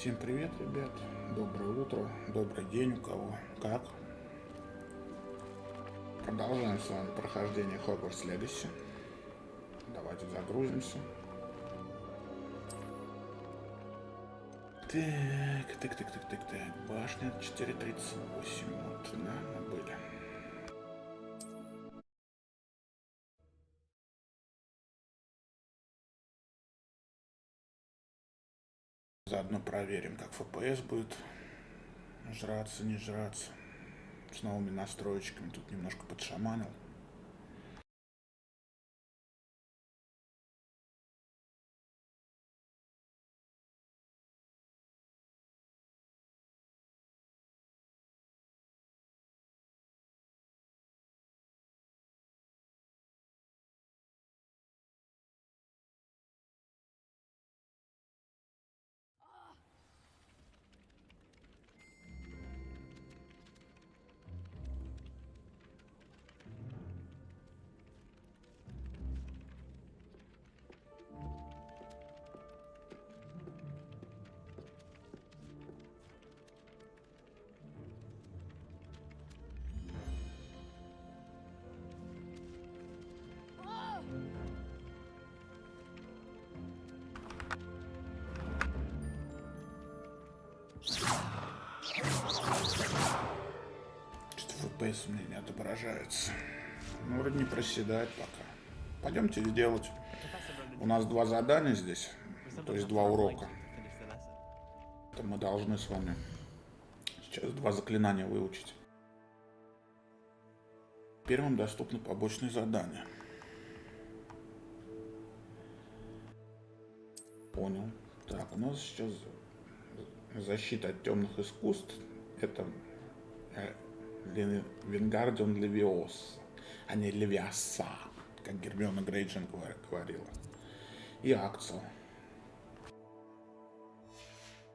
Всем привет, ребят. Доброе утро, добрый день у кого, как. Продолжаем с вами прохождение Хогвартс Легаси. Давайте загрузимся. Так. Башня 4.38. Вот, да, мы были. Заодно проверим, как FPS будет жраться, не жраться. С новыми настроечками тут немножко подшаманил. Что-то FPS у меня не отображается. Ну, вроде не проседает пока. Пойдемте делать. У нас 2 задания здесь, то есть 2 урока. Это мы должны с вами сейчас 2 заклинания выучить. Первым доступны побочные задания. Понял. Так, у нас сейчас защита от темных искусств. Это Вингардион Левиос, а не Левиаса, как Гермиона Грейджер говорила. И акцию.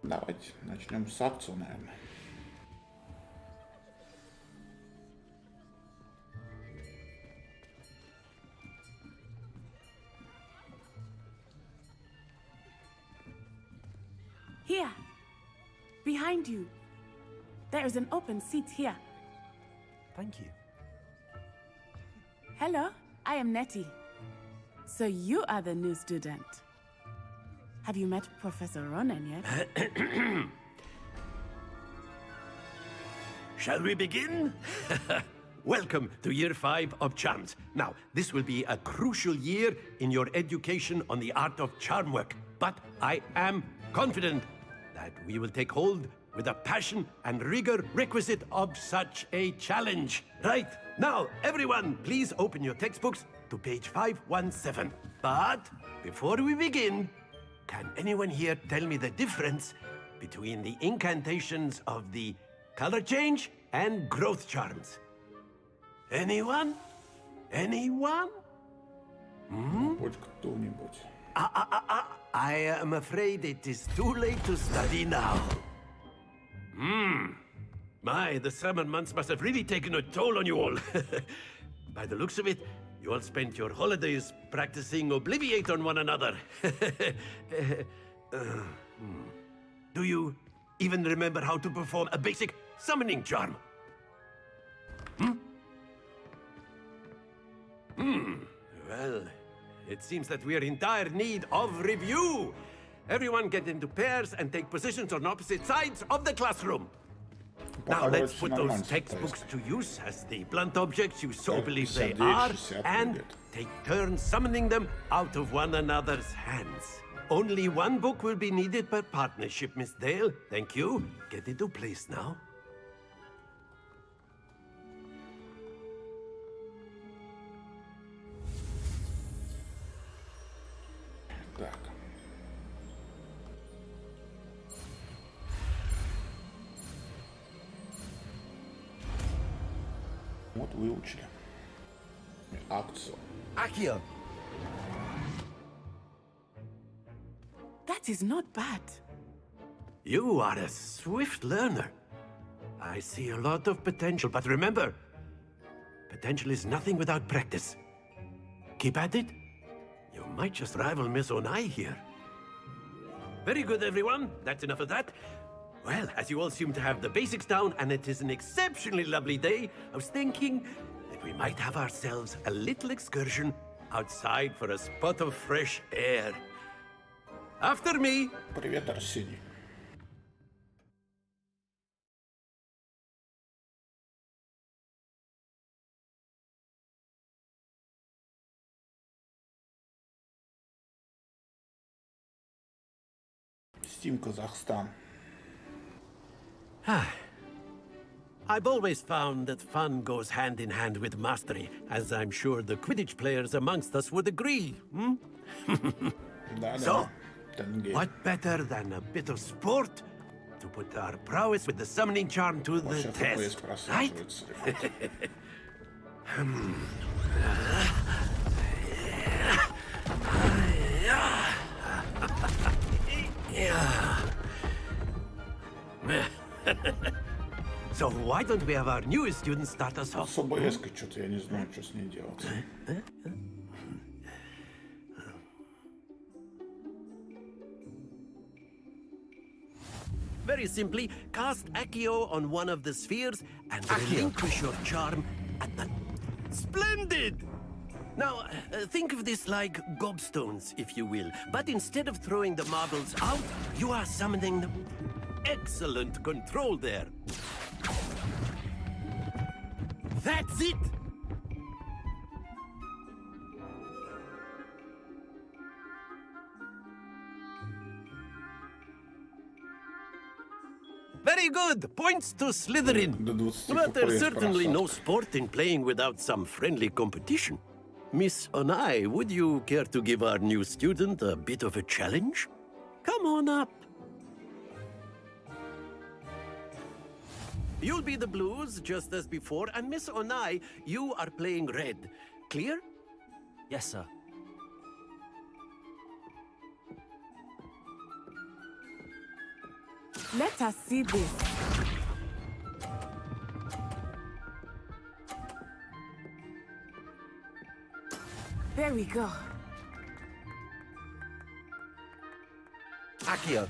Давайте начнем с акции, наверное. Here, behind you. There is an open seat here. Thank you. Hello, I am Nettie. So you are the new student. Have you met Professor Ronan yet? Shall we begin? Welcome to Year 5 of Charms. Now, this will be a crucial year in your education on the art of charm work. But I am confident that we will take hold with the passion and rigor requisite of such a challenge. Right, now, everyone, please open your textbooks to page 517. But before we begin, can anyone here tell me the difference between the incantations of the color change and growth charms? Anyone? Anyone? Хоть кто-нибудь. I am afraid it is too late to study now. My, the summer months must have really taken a toll on you all. By the looks of it, you all spent your holidays practicing Obliviate on one another. Do you even remember how to perform a basic summoning charm? Well, it seems that we are in dire need of review. Everyone get into pairs and take positions on opposite sides of the classroom. Now let's put those textbooks to use as the blunt objects you so believe they are, and take turns summoning them out of one another's hands. Only one book will be needed per partnership, Miss Dale. Thank you. Get into place now. Так. Вот выучили. Акцию. Accio. That is not bad. You are a swift learner. I see a lot of potential, but remember, potential is nothing without practice. Keep at it. You might just rival Miss Onai here. Very good, everyone. That's enough of that. Well, as you all seem to have the basics down, and it is an exceptionally lovely day, I was thinking that we might have ourselves a little excursion outside for a spot of fresh air. After me. Привет, Арсений. Steam Kazakhstan. I've always found that fun goes hand in hand with mastery, as I'm sure the Quidditch players amongst us would agree. So, what better than a bit of sport to put our prowess with the summoning charm to the test, right? So why don't we have our newest student start us off? С ОБС-кой что-то я не знаю, что с ней делать. Very simply, cast Accio on one of the spheres and relinquish your charm at the... Splendid! Now, think of this like gobstones, if you will. But instead of throwing the marbles out, you are summoning them. Excellent control there. That's it! Very good! Points to Slytherin. But there's certainly no sport in playing without some friendly competition. Miss Onai, would you care to give our new student a bit of a challenge? Come on up. You'll be the blues, just as before, and Miss Onai, you are playing red. Clear? Yes, sir. Let us see this. There we go. Accio.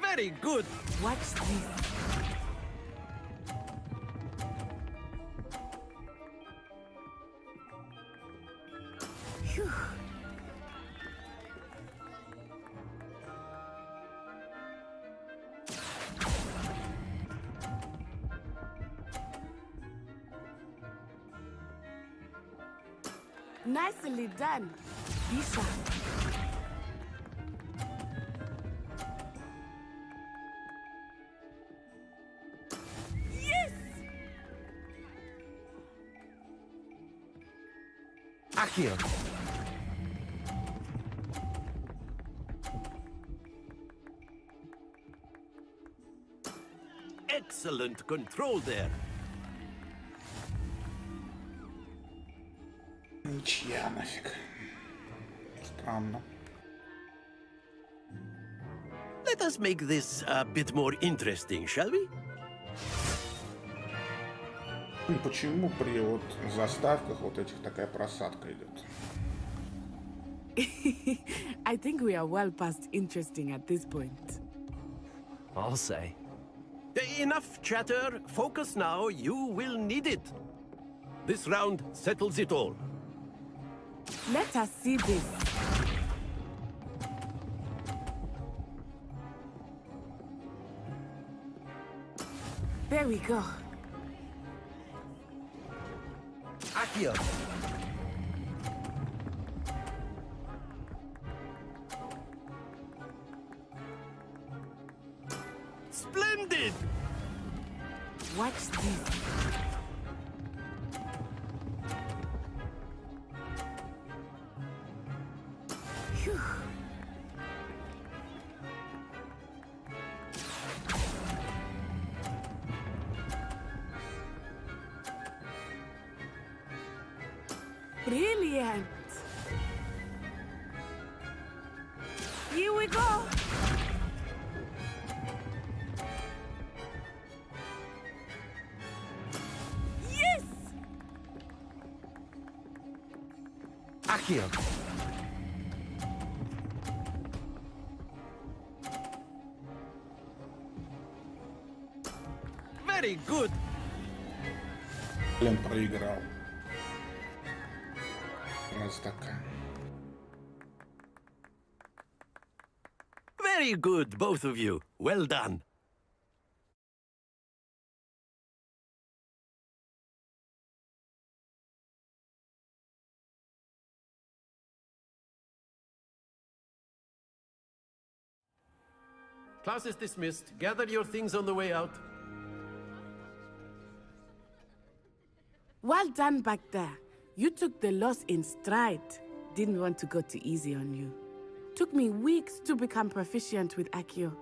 Very good. Watch this. Phew. Nicely done, Bishop. Yes! Accio. Excellent control there. Ничья нафиг. Странно. Let us make this a bit more interesting, shall we? Почему при вот заставках вот этих такая просадка идет? I think we are well past interesting at this point. I'll say. Enough chatter. Focus now. You will need it. This round settles it all. Let us see this. There we go. Accio. Splendid! Watch this. Phew. Brilliant. Here we go. Yes! Accio. Very good. Блин, проиграл. Раз такая. Very good, both of you. Well done. Class is dismissed. Gather your things on the way out. Well done back there. You took the loss in stride. Didn't want to go too easy on you. Took me weeks to become proficient with Accio.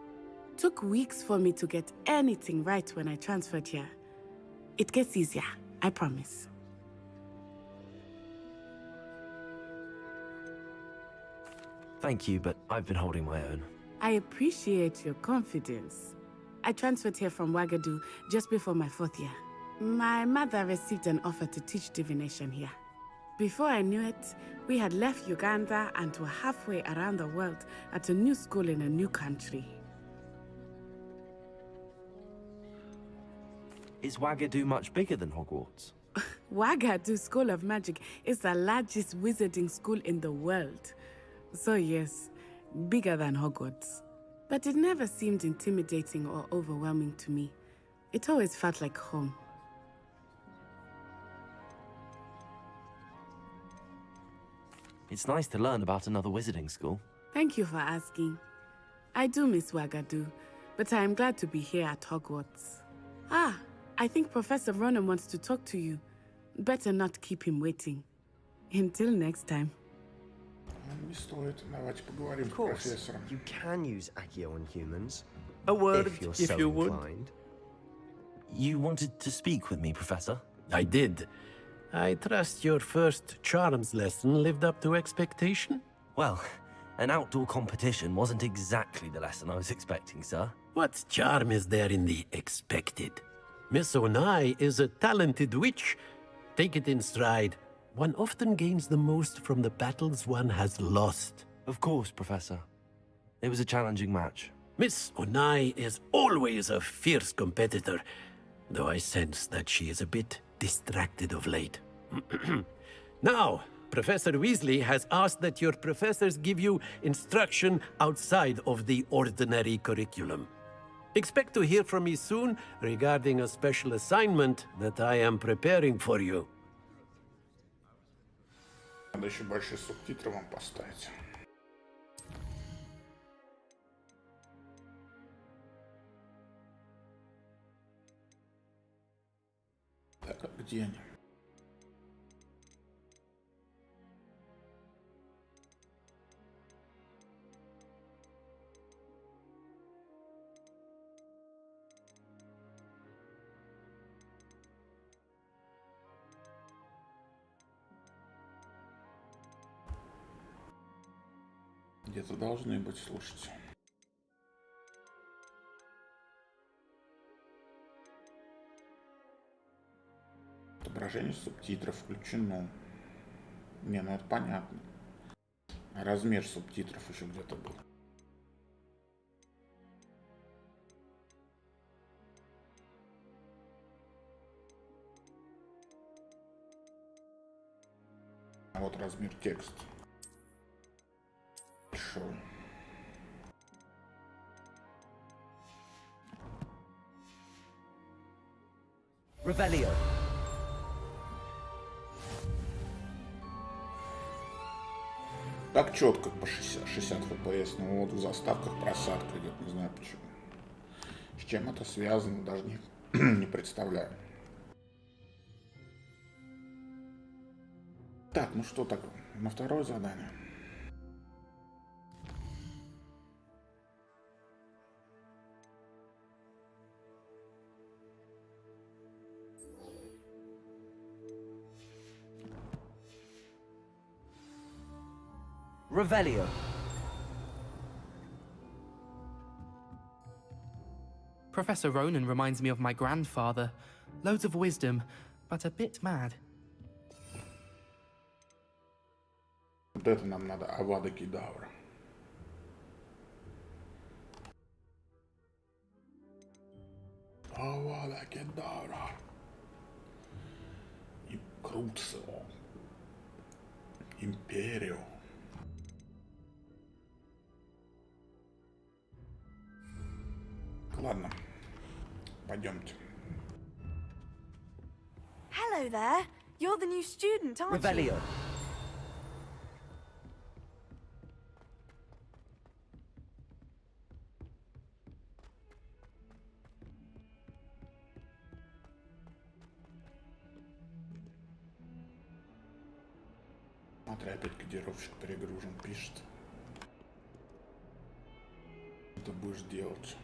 Took weeks for me to get anything right when I transferred here. It gets easier, I promise. Thank you, but I've been holding my own. I appreciate your confidence. I transferred here from Wagadu just before my 4th year. My mother received an offer to teach divination here. Before I knew it, we had left Uganda and were halfway around the world at a new school in a new country. Is Wagadu much bigger than Hogwarts? Wagadu School of Magic is the largest wizarding school in the world. So yes, bigger than Hogwarts. But it never seemed intimidating or overwhelming to me. It always felt like home. It's nice to learn about another wizarding school. Thank you for asking. I do miss Wagadu, but I am glad to be here at Hogwarts. Ah, I think Professor Ronan wants to talk to you. Better not keep him waiting. Until next time. Не стоит. Давайте поговорим Of с course, профессором. you can use Accio on humans, A word, if you're if so you would. inclined. You wanted to speak with me, Professor? I did. I trust your first charms lesson lived up to expectation? Well, an outdoor competition wasn't exactly the lesson I was expecting, sir. What charm is there in the expected? Miss Onai is a talented witch. Take it in stride. One often gains the most from the battles one has lost. Of course, Professor. It was a challenging match. Miss Onai is always a fierce competitor, though I sense that she is a bit distracted of late. Now, Professor Weasley has asked that your professors give you instruction outside of the ordinary curriculum. Expect to hear from me soon regarding a special assignment that I am preparing for you. Надо еще большие субтитры вам поставить. Так, а где они? Где-то должны быть, слушайте. Отображение субтитров включено. Не, ну это понятно. А размер субтитров еще где-то был. А вот размер текста. Большой. Revelio. Так четко по 60 FPS, но вот в заставках просадка идет, не знаю почему. С чем это связано, даже не представляю. Так, ну что так, на второе задание. Revelio. Professor Ronan reminds me of my grandfather. Loads of wisdom, but a bit mad. Вот это нам надо, Авада Кедавра. Авада Кедавра. И Круцио. Империо. Ладно, пойдемте. Hello there. You're the new student, aren't you? Revelio. Смотри, опять кодировщик перегружен, пишет. Что ты будешь делать?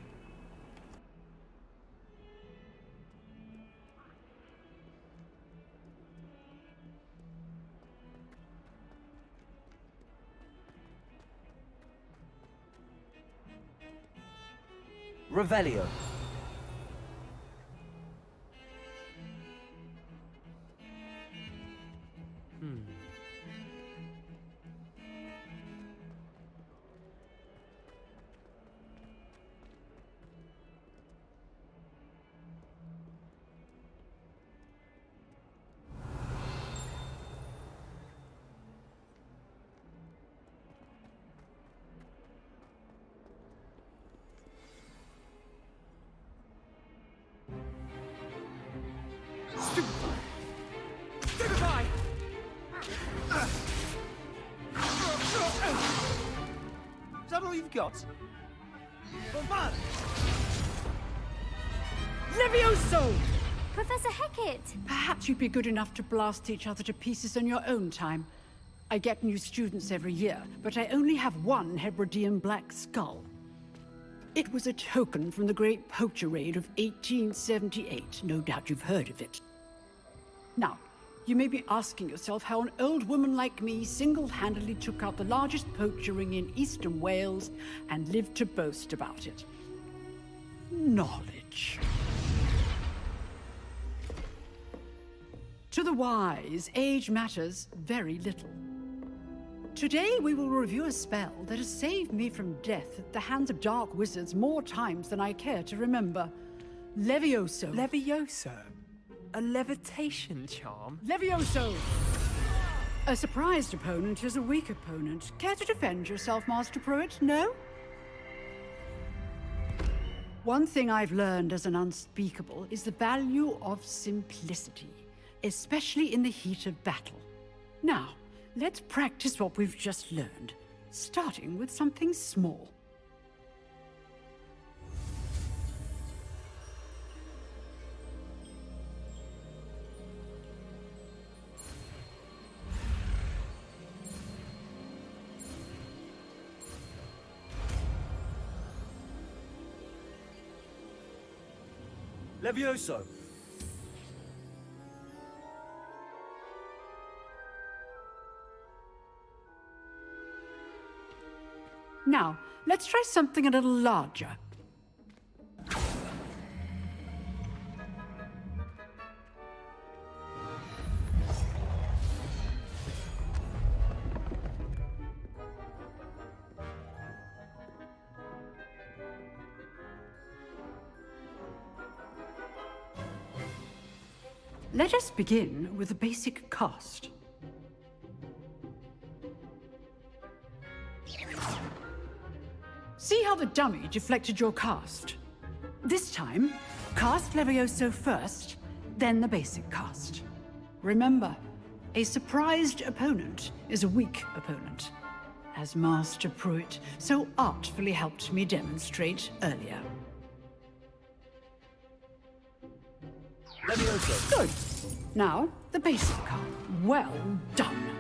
Revelio. Is that all you've got? Bombard! Levioso! Professor Hecat! Perhaps you'd be good enough to blast each other to pieces in your own time. I get new students every year, but I only have one Hebridean black skull. It was a token from the Great Poacher Raid of 1878. No doubt you've heard of it. Now, you may be asking yourself how an old woman like me single-handedly took out the largest poacher ring in eastern Wales and lived to boast about it. Knowledge. To the wise, age matters very little. Today we will review a spell that has saved me from death at the hands of dark wizards more times than I care to remember. Levioso. Levioso? A levitation charm? Levioso! A surprised opponent is a weak opponent. Care to defend yourself, Master Pruitt? No? One thing I've learned as an unspeakable is the value of simplicity, especially in the heat of battle. Now, let's practice what we've just learned, starting with something small. Levioso. Now, let's try something a little larger. Let us begin with a basic cast. See how the dummy deflected your cast? This time, cast Levioso first, then the basic cast. Remember, a surprised opponent is a weak opponent, as Master Pruitt so artfully helped me demonstrate earlier. Levioso. Good. Now, the basic card. Well done.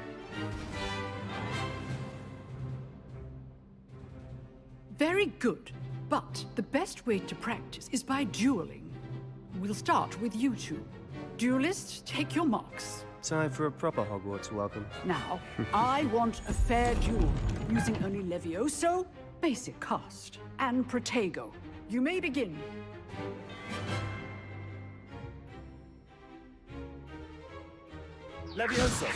Very good. But the best way to practice is by dueling. We'll start with you two. Duelists, take your marks. Time for a proper Hogwarts welcome. Now, I want a fair duel, using only Levioso, basic cast, and Protego. You may begin. Levioso.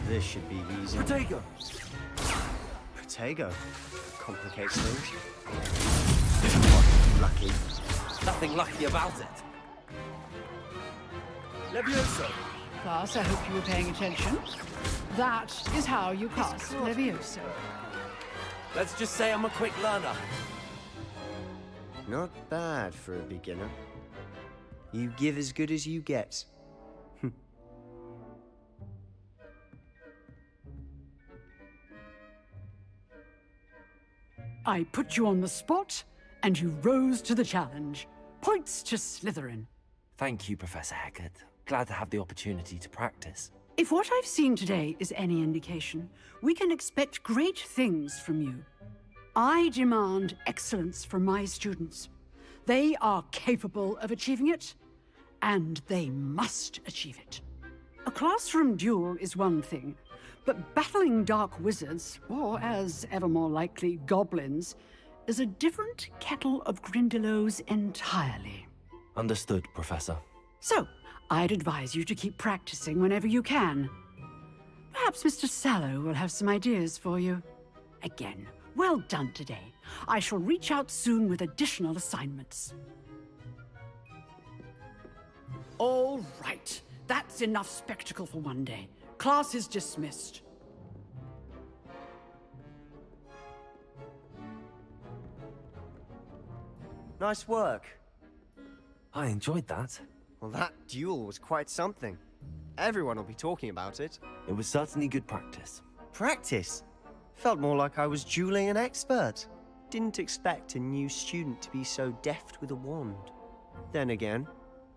This should be easy. Protego. Protego. Complicates things. Lucky. Nothing lucky about it. Levioso. Class, I hope you were paying attention. That is how you cast Levioso. Let's just say I'm a quick learner. Not bad for a beginner. You give as good as you get. I put you on the spot, and you rose to the challenge. Points to Slytherin. Thank you, Professor Hecat. Glad to have the opportunity to practice. If what I've seen today is any indication, we can expect great things from you. I demand excellence from my students. They are capable of achieving it, and they must achieve it. A classroom duel is one thing, but battling dark wizards, or as ever more likely, goblins, is a different kettle of Grindylows entirely. Understood, Professor. So, I'd advise you to keep practicing whenever you can. Perhaps Mr. Sallow will have some ideas for you. Again, well done today. I shall reach out soon with additional assignments. All right. That's enough spectacle for one day. Class is dismissed. Nice work. I enjoyed that. Well, that duel was quite something. Everyone will be talking about it. It was certainly good practice. Practice? Felt more like I was dueling an expert. Didn't expect a new student to be so deft with a wand. Then again,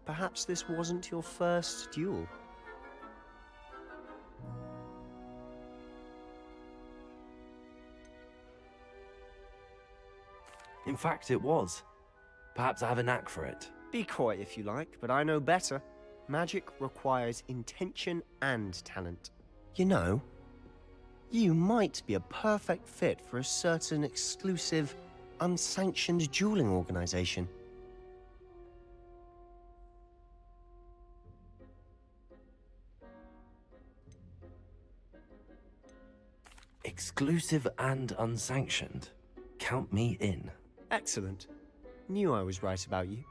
perhaps this wasn't your first duel. In fact, it was. Perhaps I have a knack for it. Be coy if you like, but I know better. Magic requires intention and talent. You know, you might be a perfect fit for a certain exclusive, unsanctioned dueling organization. Exclusive and unsanctioned. Count me in. Excellent. Knew I was right about you.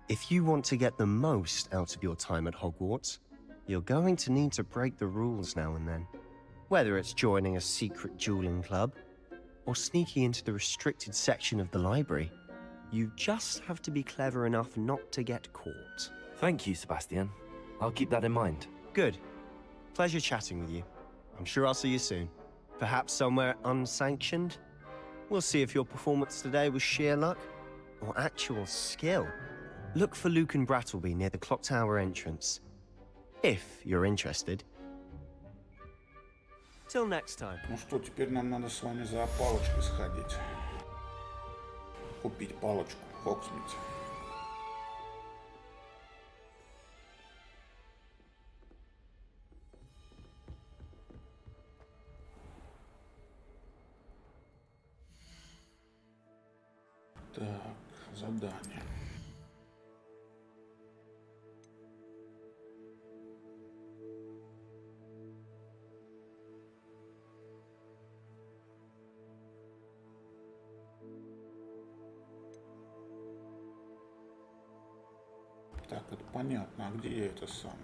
If you want to get the most out of your time at Hogwarts, you're going to need to break the rules now and then. Whether it's joining a secret dueling club, or sneaking into the restricted section of the library, you just have to be clever enough not to get caught. Thank you, Sebastian. I'll keep that in mind. Good. Pleasure chatting with you. I'm sure I'll see you soon. Perhaps somewhere unsanctioned? We'll see if your performance today was sheer luck or actual skill. Look for Luke and Brattleby near the clock tower entrance, if you're interested. Till next time. Ну что, теперь нам надо с вами за палочкой сходить. Купить палочку в Хогвартсе. Так, задание. Так, это понятно. А где я это самое?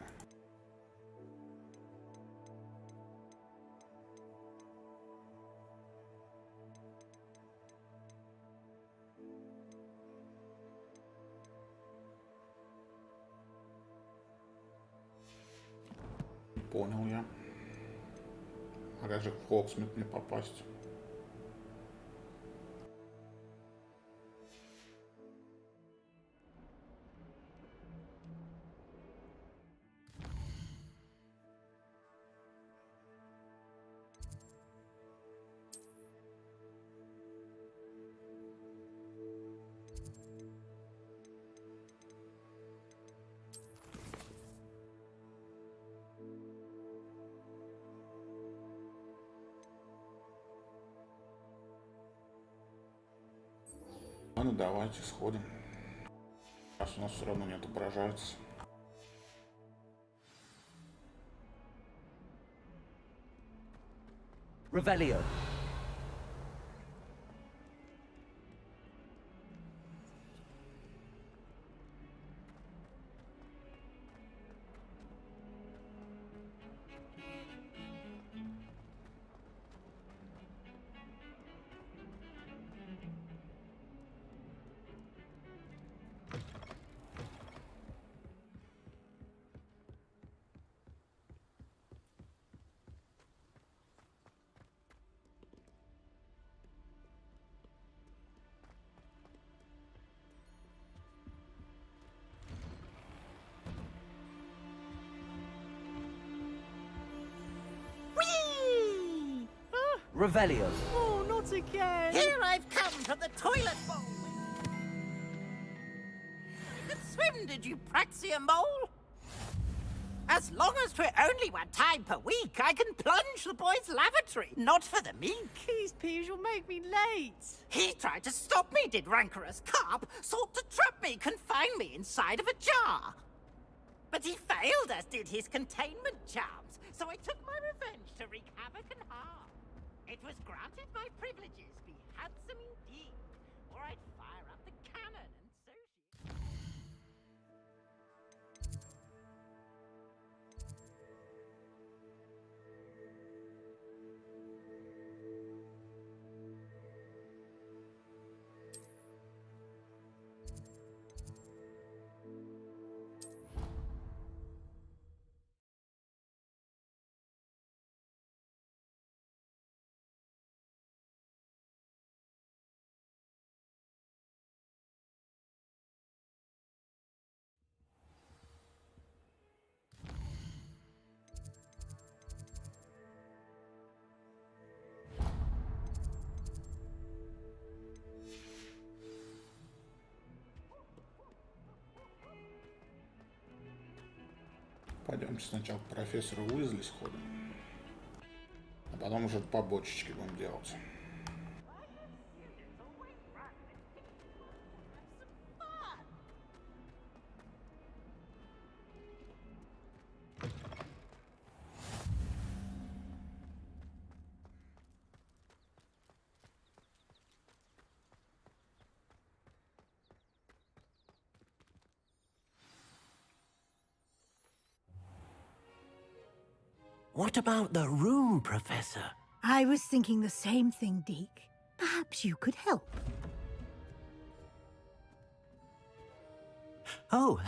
Понял я. А как же в Хогвартс мне попасть? Ну давайте сходим. Раз у нас все равно не отображается. Revelio. Revelio. Oh, not again! Here I've come for the toilet bowl. You can swim, did you, Praxia Mole? As long as 'twere only one time per week, I can plunge the boy's lavatory, not for the meek. Please, Piers, you'll make me late. He tried to stop me, did rancorous carp, sought to trap me, confine me inside of a jar. But he failed, as did his containment charms, so I took my revenge to wreak havoc and harm. It was granted my privileges be handsome indeed, or I'd fire up the cannon and so she... Пойдемте сначала к профессору Уизли сходим, а потом уже по бочечке будем делать. What about the room, Professor? I was thinking the same thing, Deke. Perhaps you could help. Oh,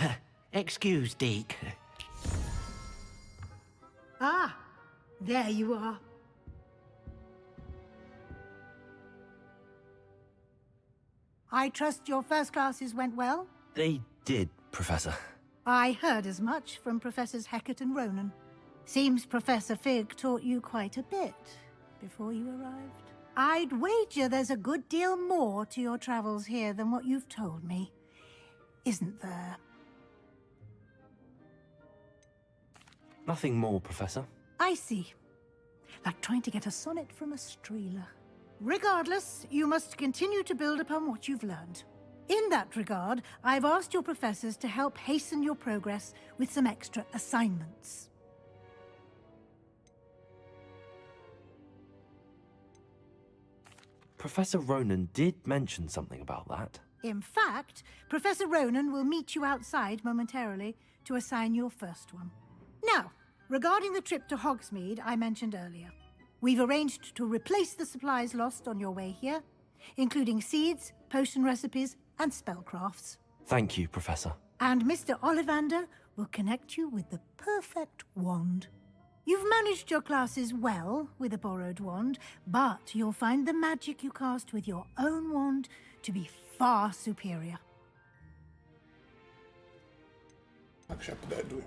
excuse, Deke. Ah, there you are. I trust your first classes went well? They did, Professor. I heard as much from Professors Hecat and Ronan. Seems Professor Fig taught you quite a bit before you arrived. I'd wager there's a good deal more to your travels here than what you've told me. Isn't there? Nothing more, Professor. I see. Like trying to get a sonnet from a streeler. Regardless, you must continue to build upon what you've learned. In that regard, I've asked your professors to help hasten your progress with some extra assignments. Professor Ronan did mention something about that. In fact, Professor Ronan will meet you outside momentarily to assign your first one. Now, regarding the trip to Hogsmeade I mentioned earlier, we've arranged to replace the supplies lost on your way here, including seeds, potion recipes, and spellcrafts. Thank you, Professor. And Mr. Ollivander will connect you with the perfect wand. You've managed your classes well with a borrowed wand, but you'll find the magic you cast with your own wand to be far superior. Так, сейчас подойду.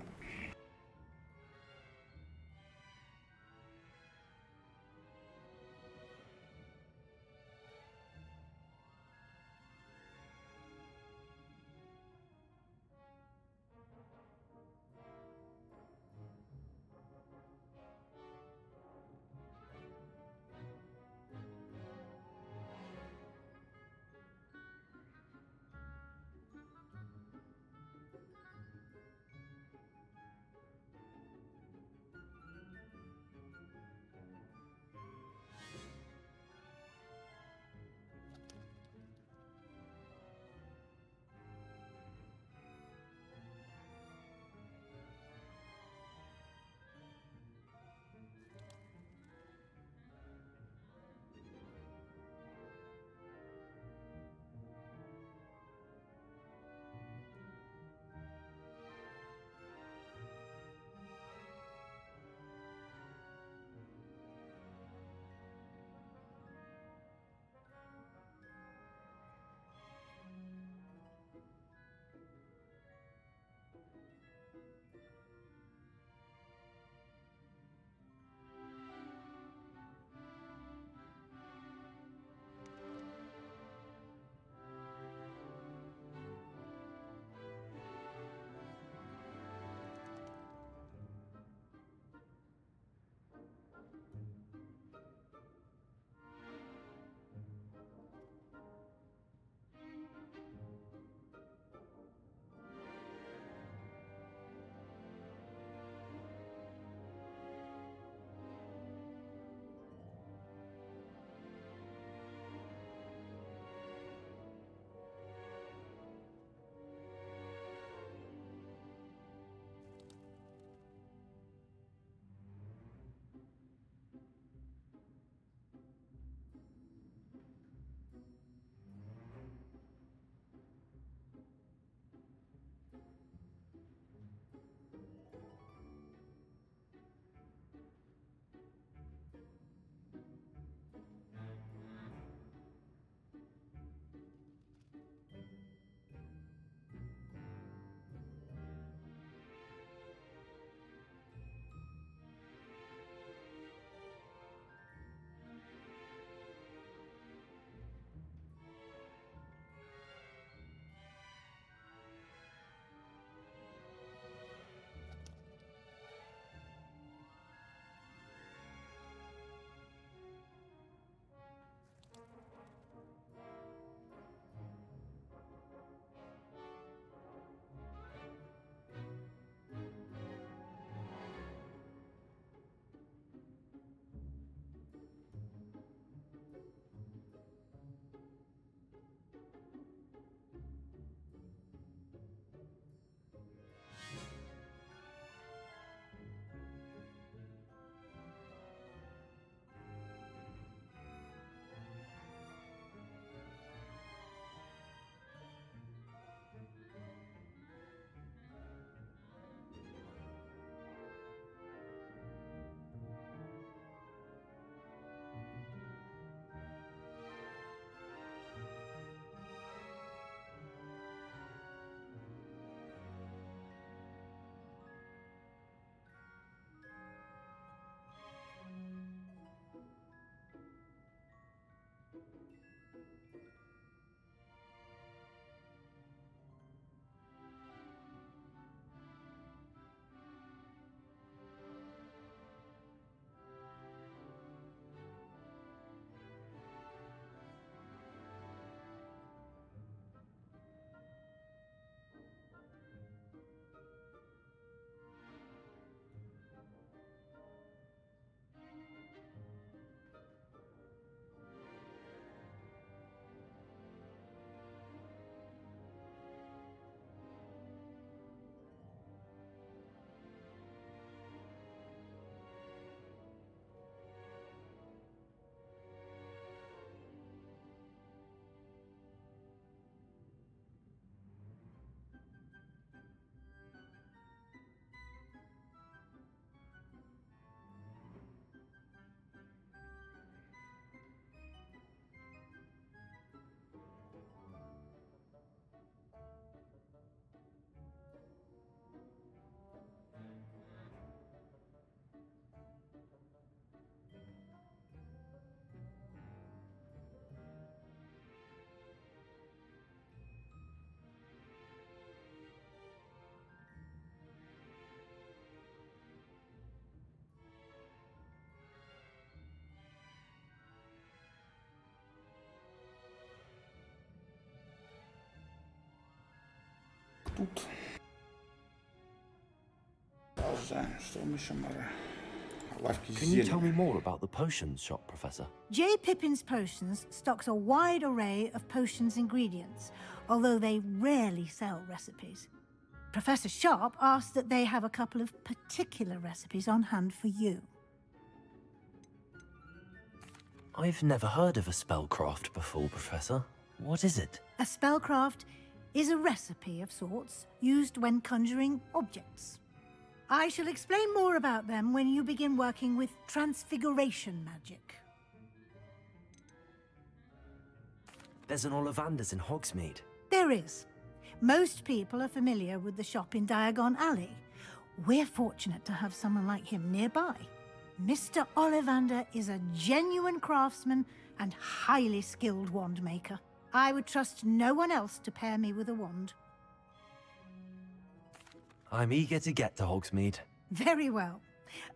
тут. Продолжаем. Что мы еще можем? Лавки с Can you tell me зельями. more about the potions shop, Professor? J. Pippin's Potions stocks a wide array of potions ingredients, although they rarely sell recipes. Professor Sharp asked that they have a couple of particular recipes on hand for you. I've never heard of a spellcraft before, Professor. What is it? A spellcraft is a recipe of sorts used when conjuring objects. I shall explain more about them when you begin working with transfiguration magic. There's an Ollivander's in Hogsmeade. There is. Most people are familiar with the shop in Diagon Alley. We're fortunate to have someone like him nearby. Mr. Ollivander is a genuine craftsman and highly skilled wand maker. I would trust no one else to pair me with a wand. I'm eager to get to Hogsmeade. Very well.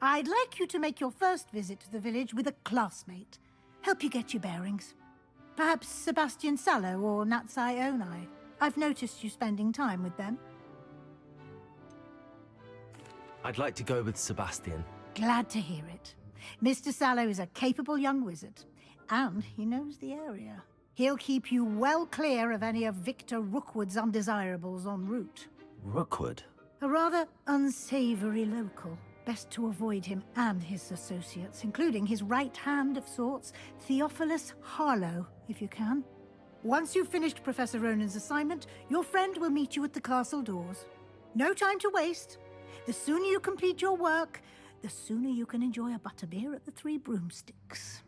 I'd like you to make your first visit to the village with a classmate. Help you get your bearings. Perhaps Sebastian Sallow or Natsai Onai. I've noticed you spending time with them. I'd like to go with Sebastian. Glad to hear it. Mr. Sallow is a capable young wizard, and he knows the area. He'll keep you well clear of any of Victor Rookwood's undesirables en route. Rookwood? A rather unsavory local. Best to avoid him and his associates, including his right hand of sorts, Theophilus Harlow, if you can. Once you've finished Professor Ronan's assignment, your friend will meet you at the castle doors. No time to waste. The sooner you complete your work, the sooner you can enjoy a butterbeer at the Three Broomsticks.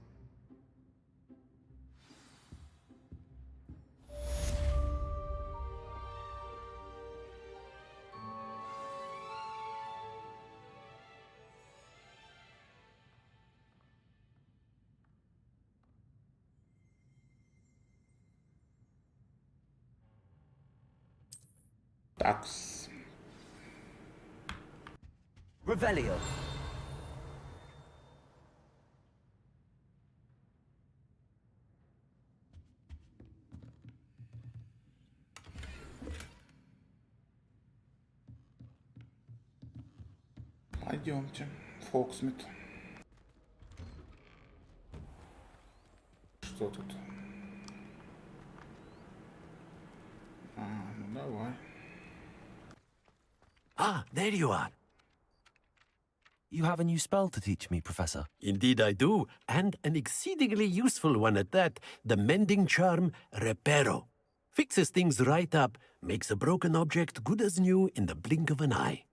Такс. Revelio. Пойдемте в Хогсмит. Что тут? Ну давай. Ah, there you are. You have a new spell to teach me, Professor. Indeed I do, and an exceedingly useful one at that, the mending charm Reparo. Fixes things right up, makes a broken object good as new in the blink of an eye.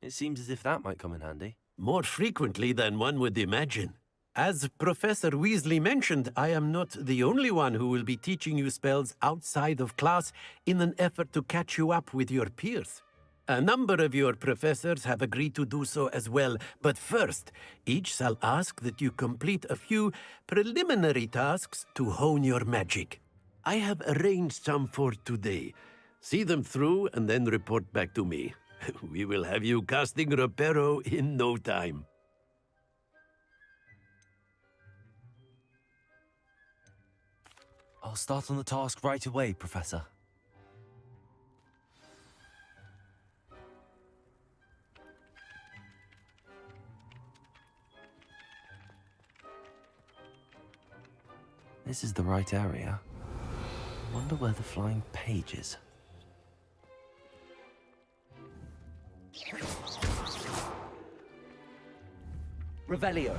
It seems as if that might come in handy. More frequently than one would imagine. As Professor Weasley mentioned, I am not the only one who will be teaching you spells outside of class in an effort to catch you up with your peers. A number of your professors have agreed to do so as well, but first, each shall ask that you complete a few preliminary tasks to hone your magic. I have arranged some for today. See them through and then report back to me. We will have you casting Reparo in no time. I'll start on the task right away, Professor. This is the right area. Wonder where the flying page is. Revelio.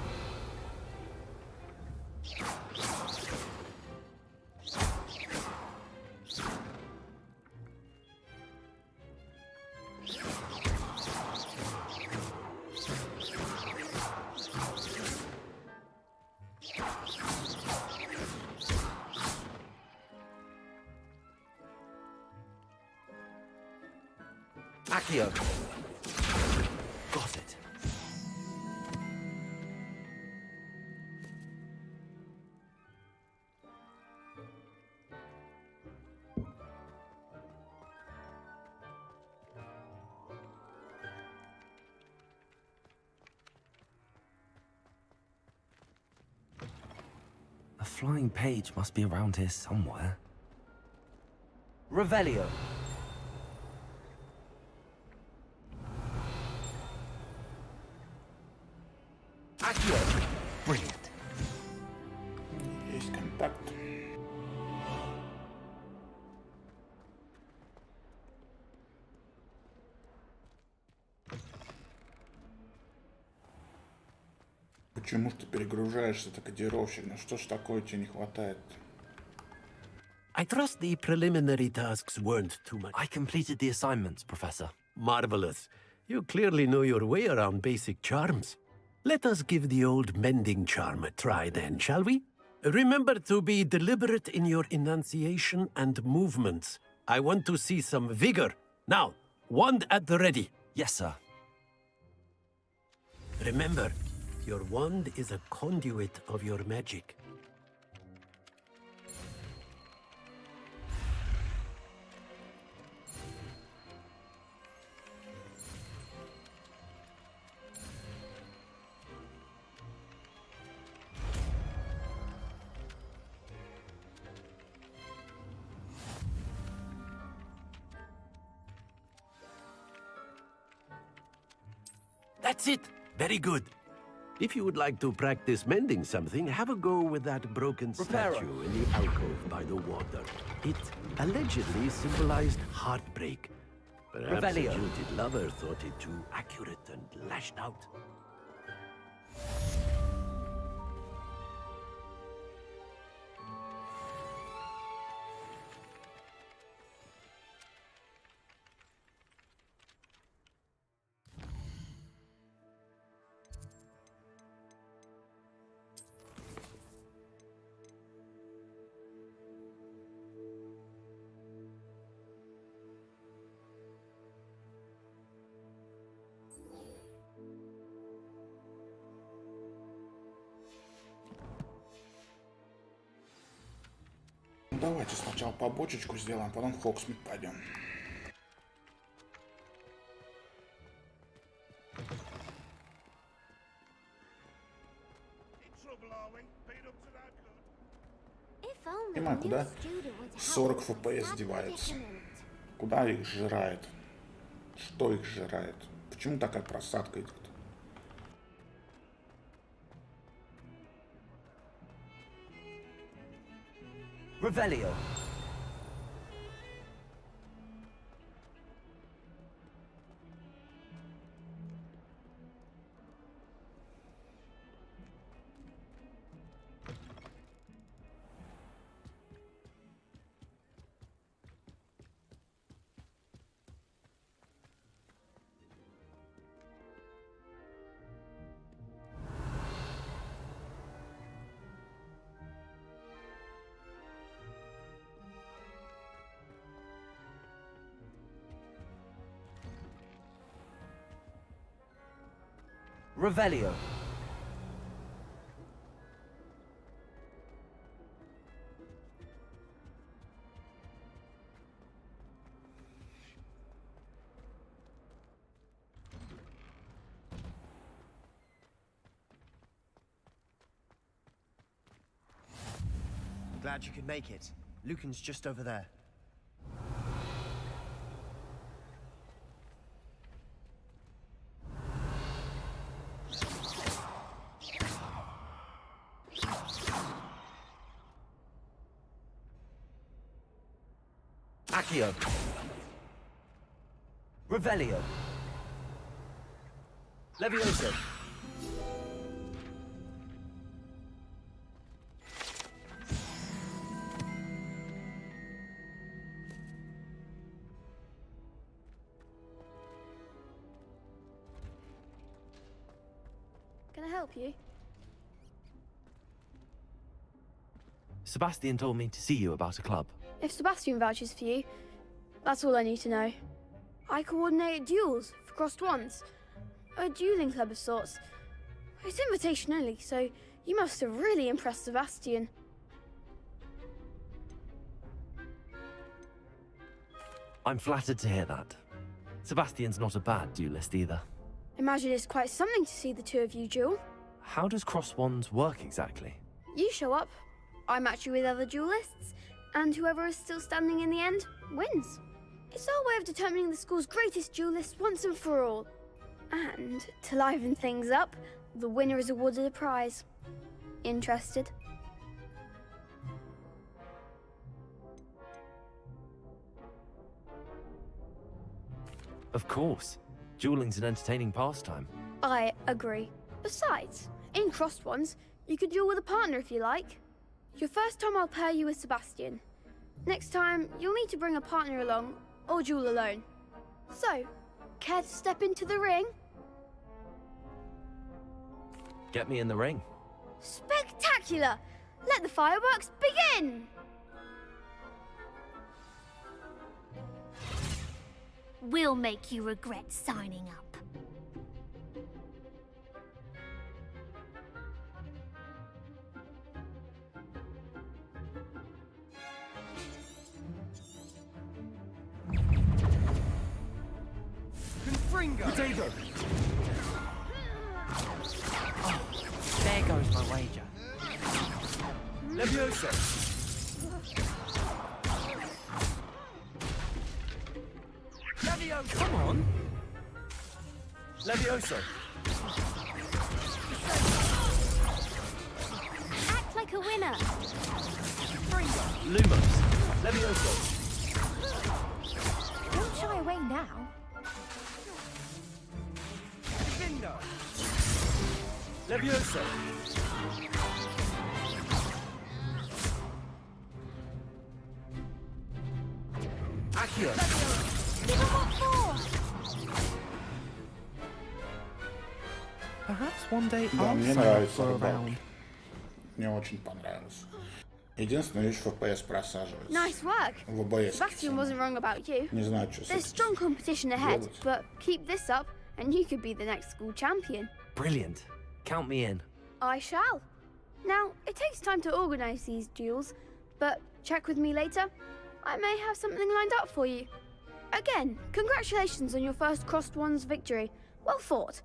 Accio. Got it. The flying page must be around here somewhere. Revelio. Почему ж ты перегружаешься, ты кодировщик? Ну что ж такое тебе не хватает? I trust the preliminary tasks weren't too much. I completed the assignments, Professor. Marvelous. You clearly know your way around basic charms. Let us give the old mending charm a try then, shall we? Remember to be deliberate in your enunciation and movements. I want to see some vigor. Now, wand at the ready. Yes, sir. Remember, your wand is a conduit of your magic. That's it. Very good. If you would like to practice mending something, have a go with that broken statue in the alcove by the water. It allegedly symbolized heartbreak. Perhaps a jilted lover thought it too accurate and lashed out. Ну давайте сначала побочечку сделаем, потом в Хогсмит пойдем. Понимаю, куда 40 FPS девается? Куда их жрает? Что их жрает? Почему такая просадка идет? Revelio. Revelio. Glad you could make it. Lucan's just over there. Accio. Revelio. Levioso. Can I help you? Sebastian told me to see you about a club. If Sebastian vouches for you, that's all I need to know. I coordinate duels for crossed wands. A dueling club of sorts. It's invitation only, so you must have really impressed Sebastian. I'm flattered to hear that. Sebastian's not a bad duelist either. Imagine it's quite something to see the two of you duel. How does cross wands work exactly? You show up, I match you with other duelists, and whoever is still standing in the end wins. It's our way of determining the school's greatest duelist once and for all. And to liven things up, the winner is awarded a prize. Interested? Of course. Dueling's an entertaining pastime. I agree. Besides, In crossed ones, you could duel with a partner if you like. Your first time I'll pair you with Sebastian. Next time, you'll need to bring a partner along, or duel alone. So, care to step into the ring? Get me in the ring. Spectacular! Let the fireworks begin! We'll make you regret signing up. Potato! Oh, there goes my wager. Leviosa! Leviosa! Come on. Leviosa! Act like a winner. Lumos! Leviosa! Don't shy away now. Leviosa! Accio! Give him what for? Perhaps one day Да, I'll мне sign up нравится for a рыбалка. round. Мне очень понравилось. Единственное, видишь, FPS просаживается. Nice work. В ОБС. Sebastian wasn't wrong about you. Не знаю, что с There's этим strong competition ahead, делать. but keep this up, and you could be the next school champion. Brilliant. Count me in. I shall. Now, it takes time to organise these duels, but check with me later. I may have something lined up for you. Again, congratulations on your first Crossed Ones victory. Well fought.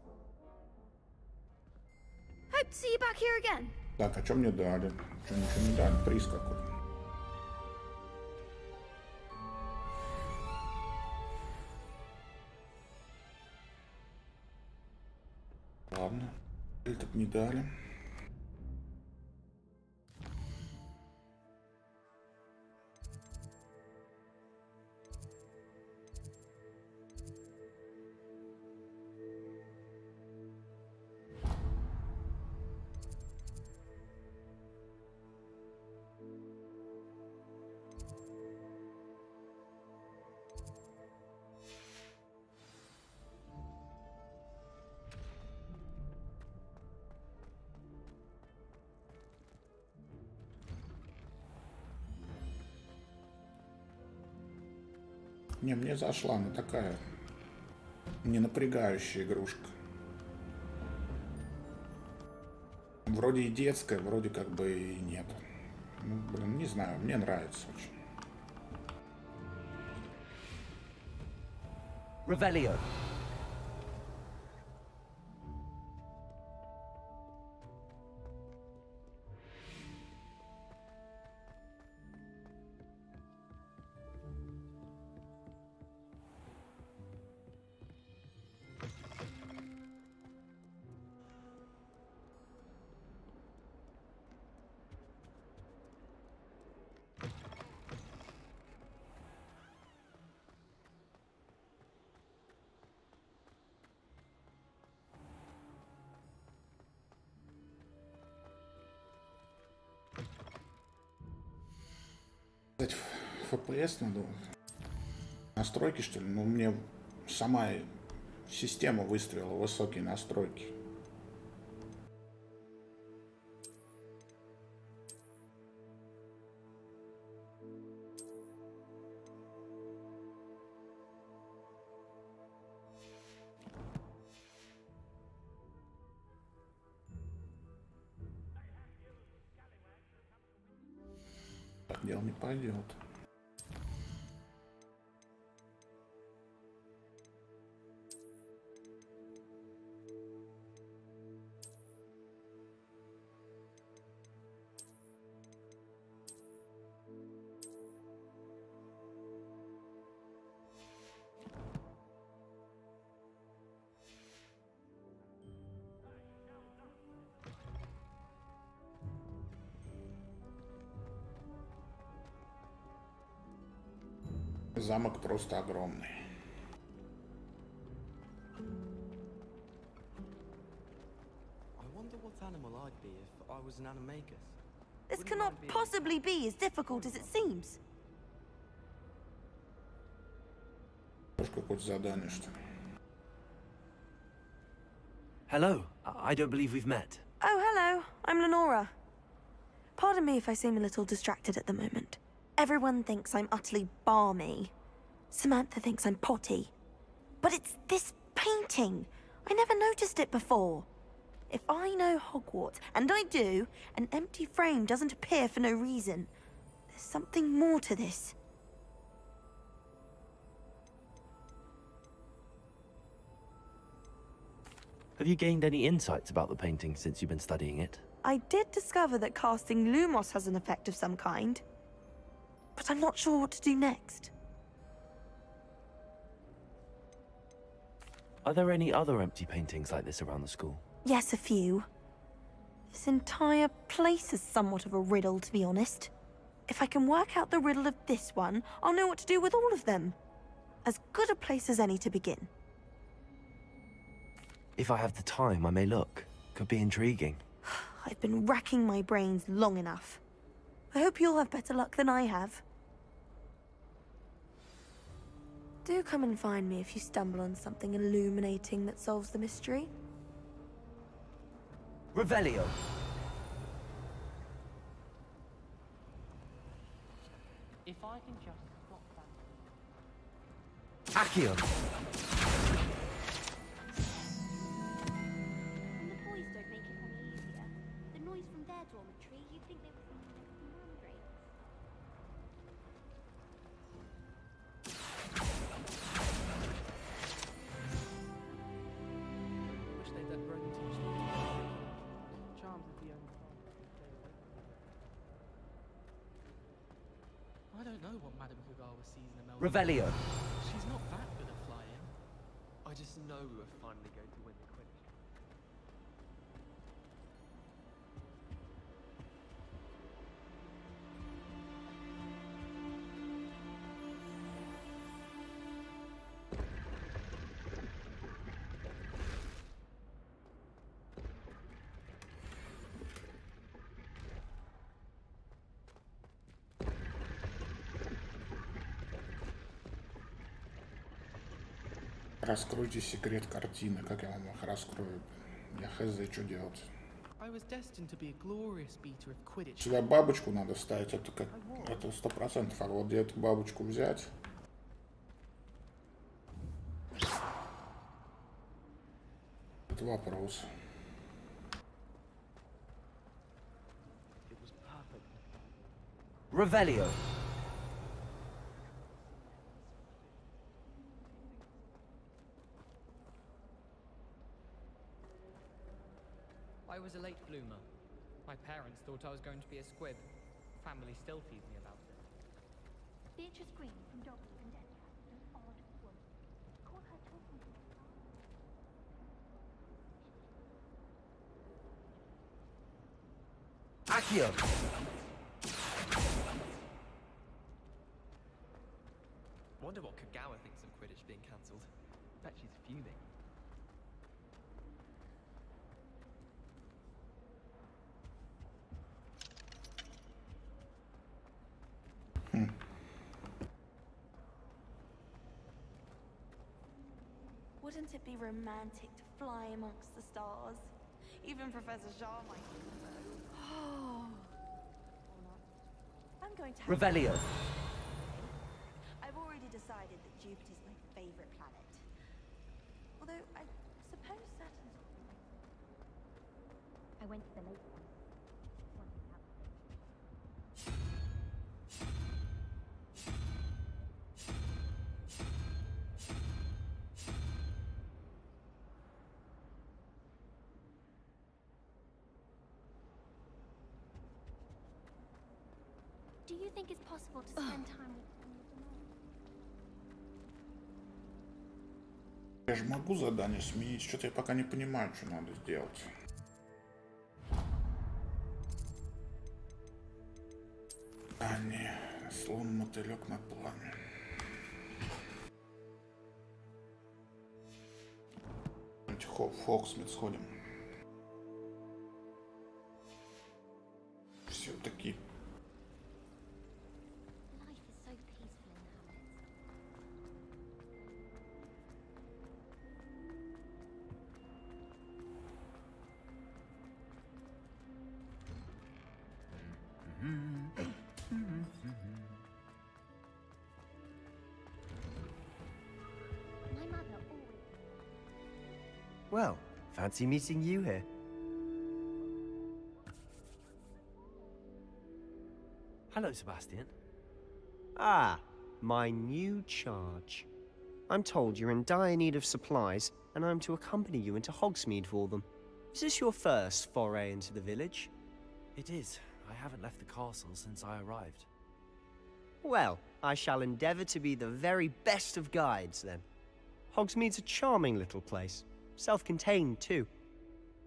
Hope to see you back here again. Так, а что мне дали? Что, ничего не дали? Приз какой? Ладно. Этот не дали. Не, мне зашла, она такая не напрягающая игрушка. Вроде и детская, вроде как бы и нет. Ну, блин, не знаю, мне нравится очень. Revelio. FPS надо. Настройки, что ли? Ну, мне сама система выставила высокие настройки. Так дело не пойдет. Замок просто огромный. I wonder what animal was an animagus. This cannot possibly be as difficult as it seems. Какое-то задание, что ли? Hello. I don't believe we've met. Oh, hello. I'm Lenora. Pardon me if I seem a little distracted at the moment. Everyone thinks I'm utterly balmy. Samantha thinks I'm potty. But it's this painting. I never noticed it before. If I know Hogwarts, and I do, an empty frame doesn't appear for no reason. There's something more to this. Have you gained any insights about the painting since you've been studying it? I did discover that casting Lumos has an effect of some kind. But I'm not sure what to do next. Are there any other empty paintings like this around the school? Yes, a few. This entire place is somewhat of a riddle, to be honest. If I can work out the riddle of this one, I'll know what to do with all of them. As good a place as any to begin. If I have the time, I may look. Could be intriguing. I've been racking my brains long enough. I hope you'll have better luck than I have. Do come and find me if you stumble on something illuminating that solves the mystery. Revelio. If I can just stop that. Accio. And the boys don't make it any easier. The noise from their dormitory, you'd think they were from mandrakes. Wish they'd let Ronan teach them. Charms is the only part that can stay away. I don't know what Madame Kugawa sees in a Melbourne. Revelio. She's not that good at flying. I just know we're finally going to win the Quidditch. Раскройте секрет картины. Как я вам их раскрою? Я хз, что делать? I was destined to be a glorious beater of Quidditch. Сюда бабочку надо ставить, это как... Это 100%. А вот где эту бабочку взять? Это вопрос. Revelio. I was a late bloomer. My parents thought I was going to be a squib. Family still tease me about it. Beatrice Green from Dobby Condensed is an odd woman. Caught her talking to her father. Accio. Wonder what Kagawa thinks of Quidditch being cancelled. Bet she's fuming. Wouldn't it be romantic to fly amongst the stars? Even Professor Shaw might think so. Oh. Or not. I'm going to have Revelio. I've already decided that Jupiter's my favorite planet. Although I suppose Saturn's... I went to the lake once. Something happened. Do you think it's possible to spend time with them? Я же могу задание сменить. Что-то я пока не понимаю, что надо сделать. А, не. Слон мотылек над пламя. В Хогвартс сходим. My mother always. Well, fancy meeting you here. Hello, Sebastian. Ah, my new charge. I'm told you're in dire need of supplies, and I'm to accompany you into Hogsmeade for them. Is this your first foray into the village? It is. I haven't left the castle since I arrived. Well, I shall endeavour to be the very best of guides, then. Hogsmeade's a charming little place. Self-contained, too.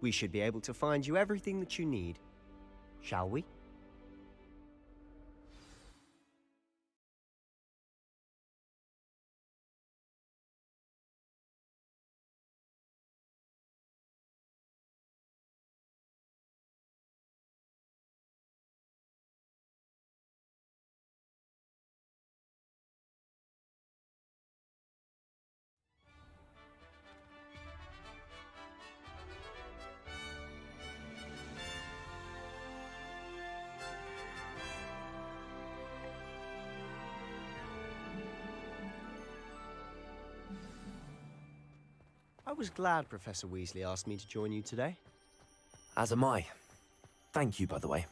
We should be able to find you everything that you need. Shall we? I was glad Professor Weasley asked me to join you today. As am I. Thank you, by the way.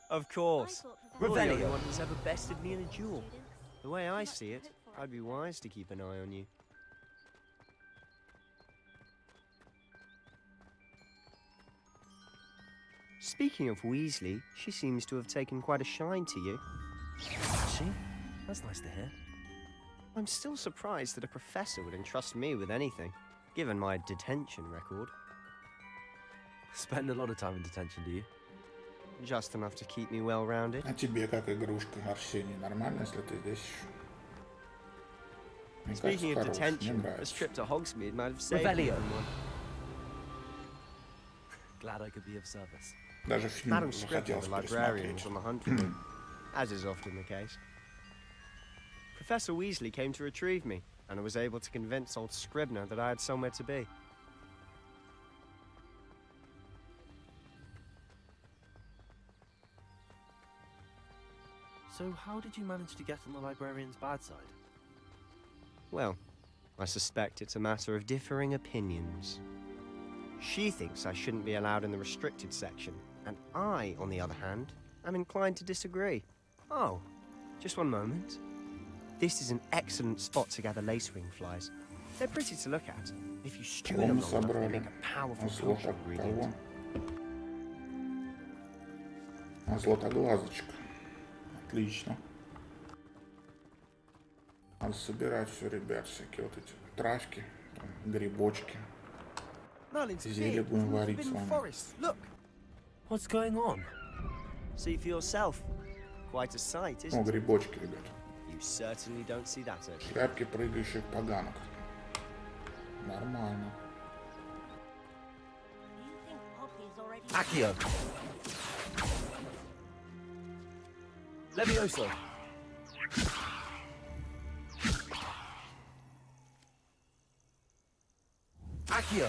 Of course. I thought You're the Professor only Revelio. one who's ever bested me in a duel. students. The way I see it, I'd be wise to keep an eye on you. Speaking of Weasley, she seems to have taken quite a shine to you. She? That's nice to hear. I'm still surprised that a professor would entrust me with anything, given my detention record. Spend a lot of time in detention, do you? Just enough to keep me well-rounded. А тебе как игрушка, Арсений? Нормально, если ты здесь еще? Мне Speaking of кажется, хорош, мне detention, this нравится. trip to Hogsmeade might have saved Revelio. everyone. Glad I could be of service. Даже фильм Madam Scribner, захотелось the librarian, пересмотреть. was on the hunt for me, as is often the case. Professor Weasley came to retrieve me, and I was able to convince old Scribner that I had somewhere to be. So how did you manage to get on the librarian's bad side? Well, I suspect it's a matter of differing opinions. She thinks I shouldn't be allowed in the restricted section, and I, on the other hand, am inclined to disagree. Oh, just one moment. This is an excellent spot to gather lacewing flies. They're pretty to look at. If you stew Кого them мы long enough, they собрали? make a powerful Злото culture ingredient. кого? А златоглазочка. Отлично. Надо собирать все, ребят, всякие вот эти травки, там, грибочки. Зелье будем варить с вами. Look, What's going on? see for yourself. Quite a sight, О, isn't it? грибочки, ребят. You certainly don't see that every day. Шляпки прыгающих поганок. Нормально. Do you think Poppy's already... Accio. Levioso. Accio.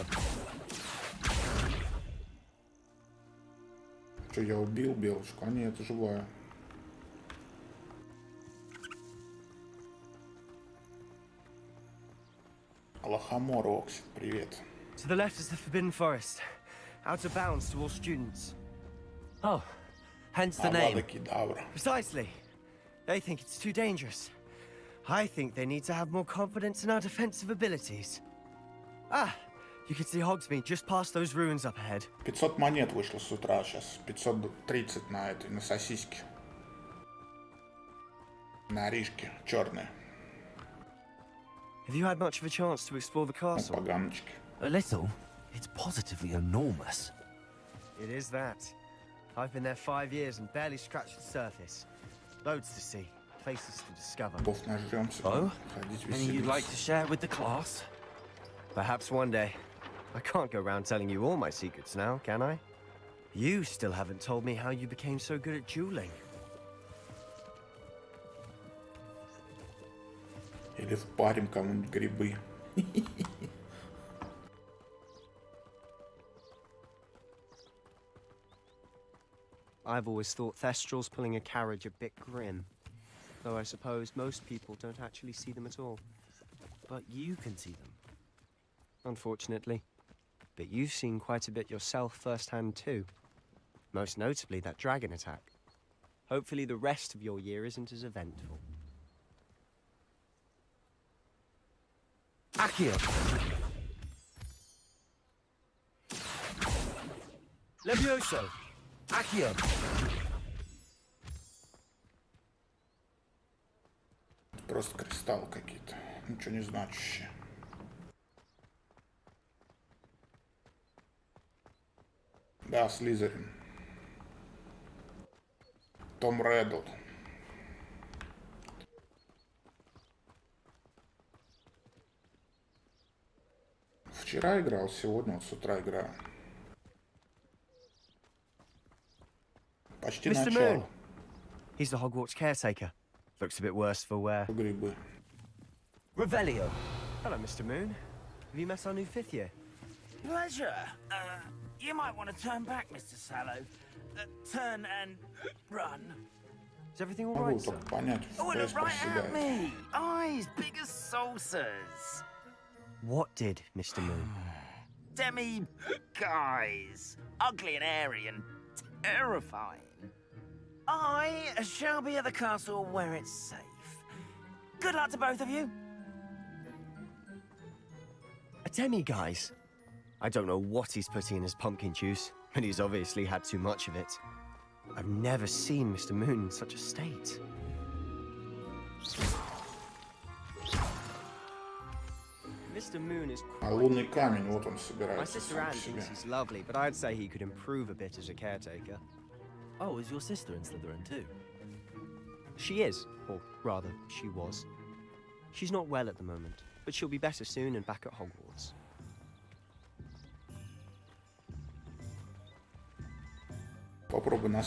Что, я убил белочку? А нет, живая. Лохомор Оксид, привет. To the left is the Forbidden Forest, out of bounds to all students. Oh, hence the Авада name. Кедавра. Precisely. They think it's too dangerous. I think they need to have more confidence in our defensive abilities. Ah, you can see Hogsmeade just past those ruins up ahead. 500 монет вышло с утра, сейчас 530 на этой, на сосиске. На рижке, черные. Have you had much of a chance to explore the Ну, castle? поганочки. A little. It's positively enormous. It is that. I've been there 5 years and barely scratched the surface. Loads to see, places to discover. Бов нажремся. Oh? Ходить Any you'd like to веселиться. share with the class? Perhaps one day. I can't go around telling you all my secrets now, can I? You still haven't told me how you became so good at dueling. Или впарим кому-нибудь грибы. I've always thought Thestrals pulling a carriage a bit grim. Though I suppose most people don't actually see them at all. But you can see them. Unfortunately. But you've seen quite a bit yourself firsthand too. Most notably that dragon attack. Hopefully the rest of your year isn't as eventful. Accio! Levioso! Accio! Просто кристалл какие-то, ничего не значащие. Да, Слизерин. Том Реддл. Вчера играл, сегодня вот с утра играю. Почти Mr. начало. Moon! He's the Hogwarts caretaker. Looks a bit worse for wear. Грибы. Revelio! Hello, Mr. Moon. Have you met our new fifth year? Pleasure. You might want to turn back, Mr. Sallow. Turn and run. Is everything all Могу right, sir? только понять, Oh, FPS look right at проседает. me. Eyes big as saucers. What did, Mr. Moon? Demi guys. Ugly and airy and terrifying. I shall be at the castle where it's safe. Good luck to both of you. A demi-guise? I don't know what he's putting in his pumpkin juice, but he's obviously had too much of it. I've never seen Mr. Moon in such a state. Mr. Moon is А лунный камень, вот он My собирается sister сам Anne по себе. thinks he's lovely, but I'd say he could improve a bit as a caretaker. Oh, is your sister in Slytherin too? She is, or rather, she was. She's not well at the moment, but she'll be better soon and back at Hogwarts. Попробуй на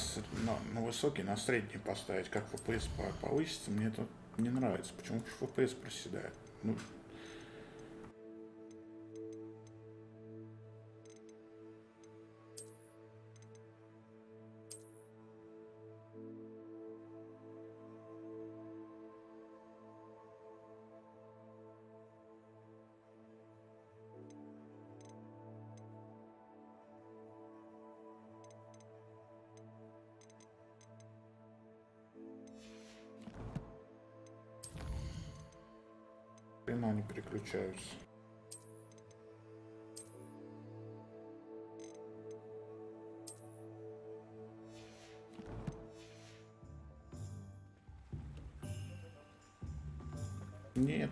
высокий, на средний поставить, как FPS повысится. Мне это не нравится. Почему FPS проседает? Ну, хрена не переключаются. Нет,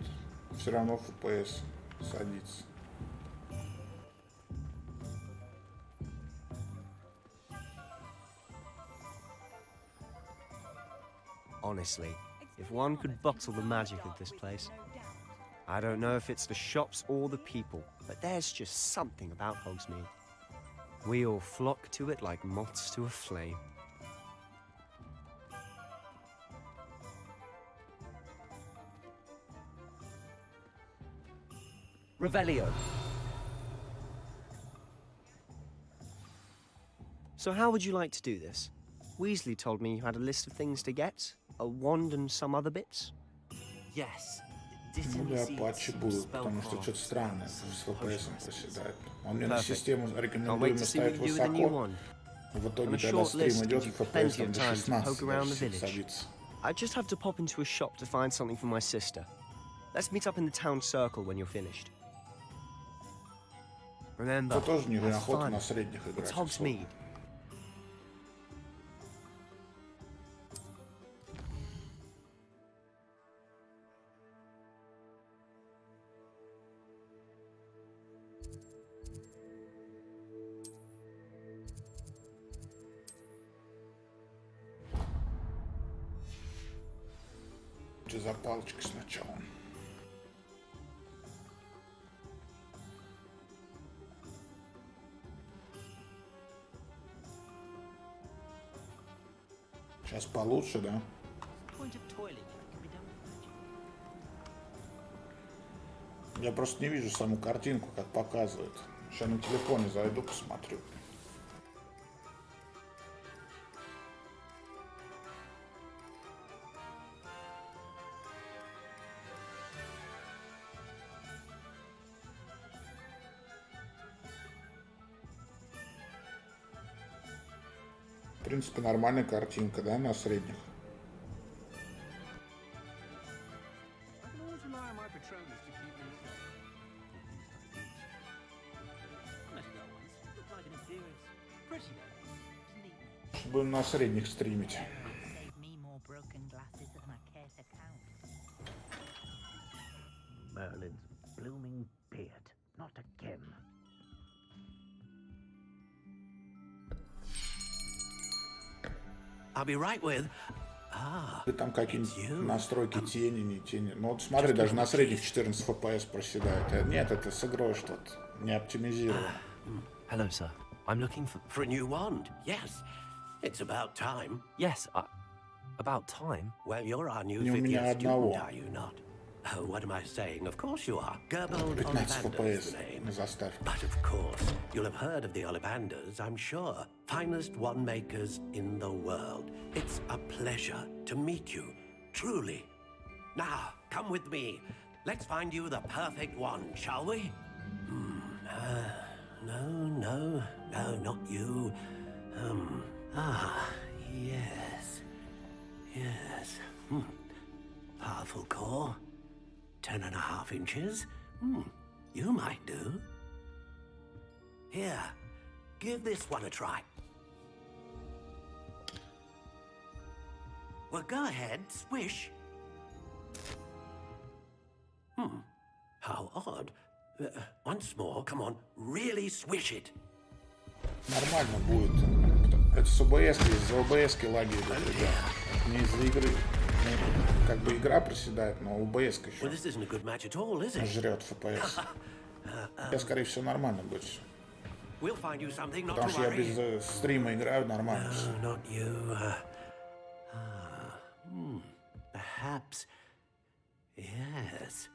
все равно FPS садится. Honestly, if one could bottle the magic of this place. I don't know if it's the shops or the people, but there's just something about Hogsmeade. We all flock to it like moths to a flame. Revelio! So how would you like to do this? Weasley told me you had a list of things to get, a wand and some other bits. Yes. Ну да, патчи будут, потому что что-то странное с FPS проседает. Он мне на систему рекомендуемо ставить высоко. В итоге, когда стрим идет, FPS там до 16 садится. I just have to pop into a shop to find something for my sister. Let's meet up in the town circle when you're finished. Remember, Это тоже have неохота fun. на средних It's играть. Hogsmeade. За палочкой сначала. Сейчас получше, да? Я просто не вижу саму картинку, как показывает. Сейчас на телефоне зайду, посмотрю. принципе, нормальная картинка, да, на средних. Будем на средних стримить. Merlin's blooming beard, not again. I'll be right with. И там какие-нибудь настройки тени, не тени. Ну вот смотри, даже на средних 14 FPS проседает. Нет, это с игрой что-то не оптимизировано. Hello, sir. I'm looking For a new wand, yes. It's about time. Yes, about time? Well, you're our new Не у fifth меня year одного. student, are you not? Oh, what am I saying? Of course you are. Gerbold 15 Ollivander's FPS the name. на заставке. But of course, you'll have heard of the Ollivanders, I'm sure. Finest wand makers in the world. It's a pleasure to meet you, truly. Now, come with me. Let's find you the perfect wand, shall we? No, not you. Yes. Powerful core. 10.5 inches. You might do. Here, give this one a try. Well, go ahead, swish. How odd. Once more, come on, really swish it. Нормально будет. Это с ОБС, из-за ОБС лаги идут, ребят. Не из-за игры. Ну, как бы игра проседает, но ОБС еще Well, this isn't a good match at all, is it? жрет FPS. Я, скорее всего, нормально будет все. We'll find you something, not Потому to что я worry. без стрима играю нормально. всё. No, not you. Perhaps. Yes.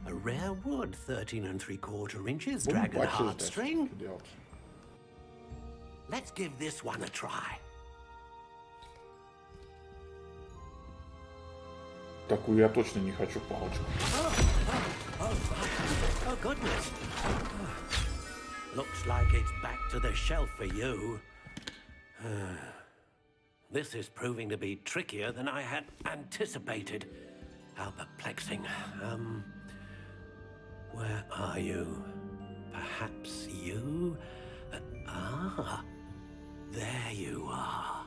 A rare wood, 13 3/4 inches, Будем dragon почистить heartstring. делать. Let's give this one a try. Такую я точно не хочу палочку. Oh, goodness. Looks like it's back to the shelf for you. This is proving to be trickier than I had anticipated. How perplexing. Where are you? Perhaps you? There you are.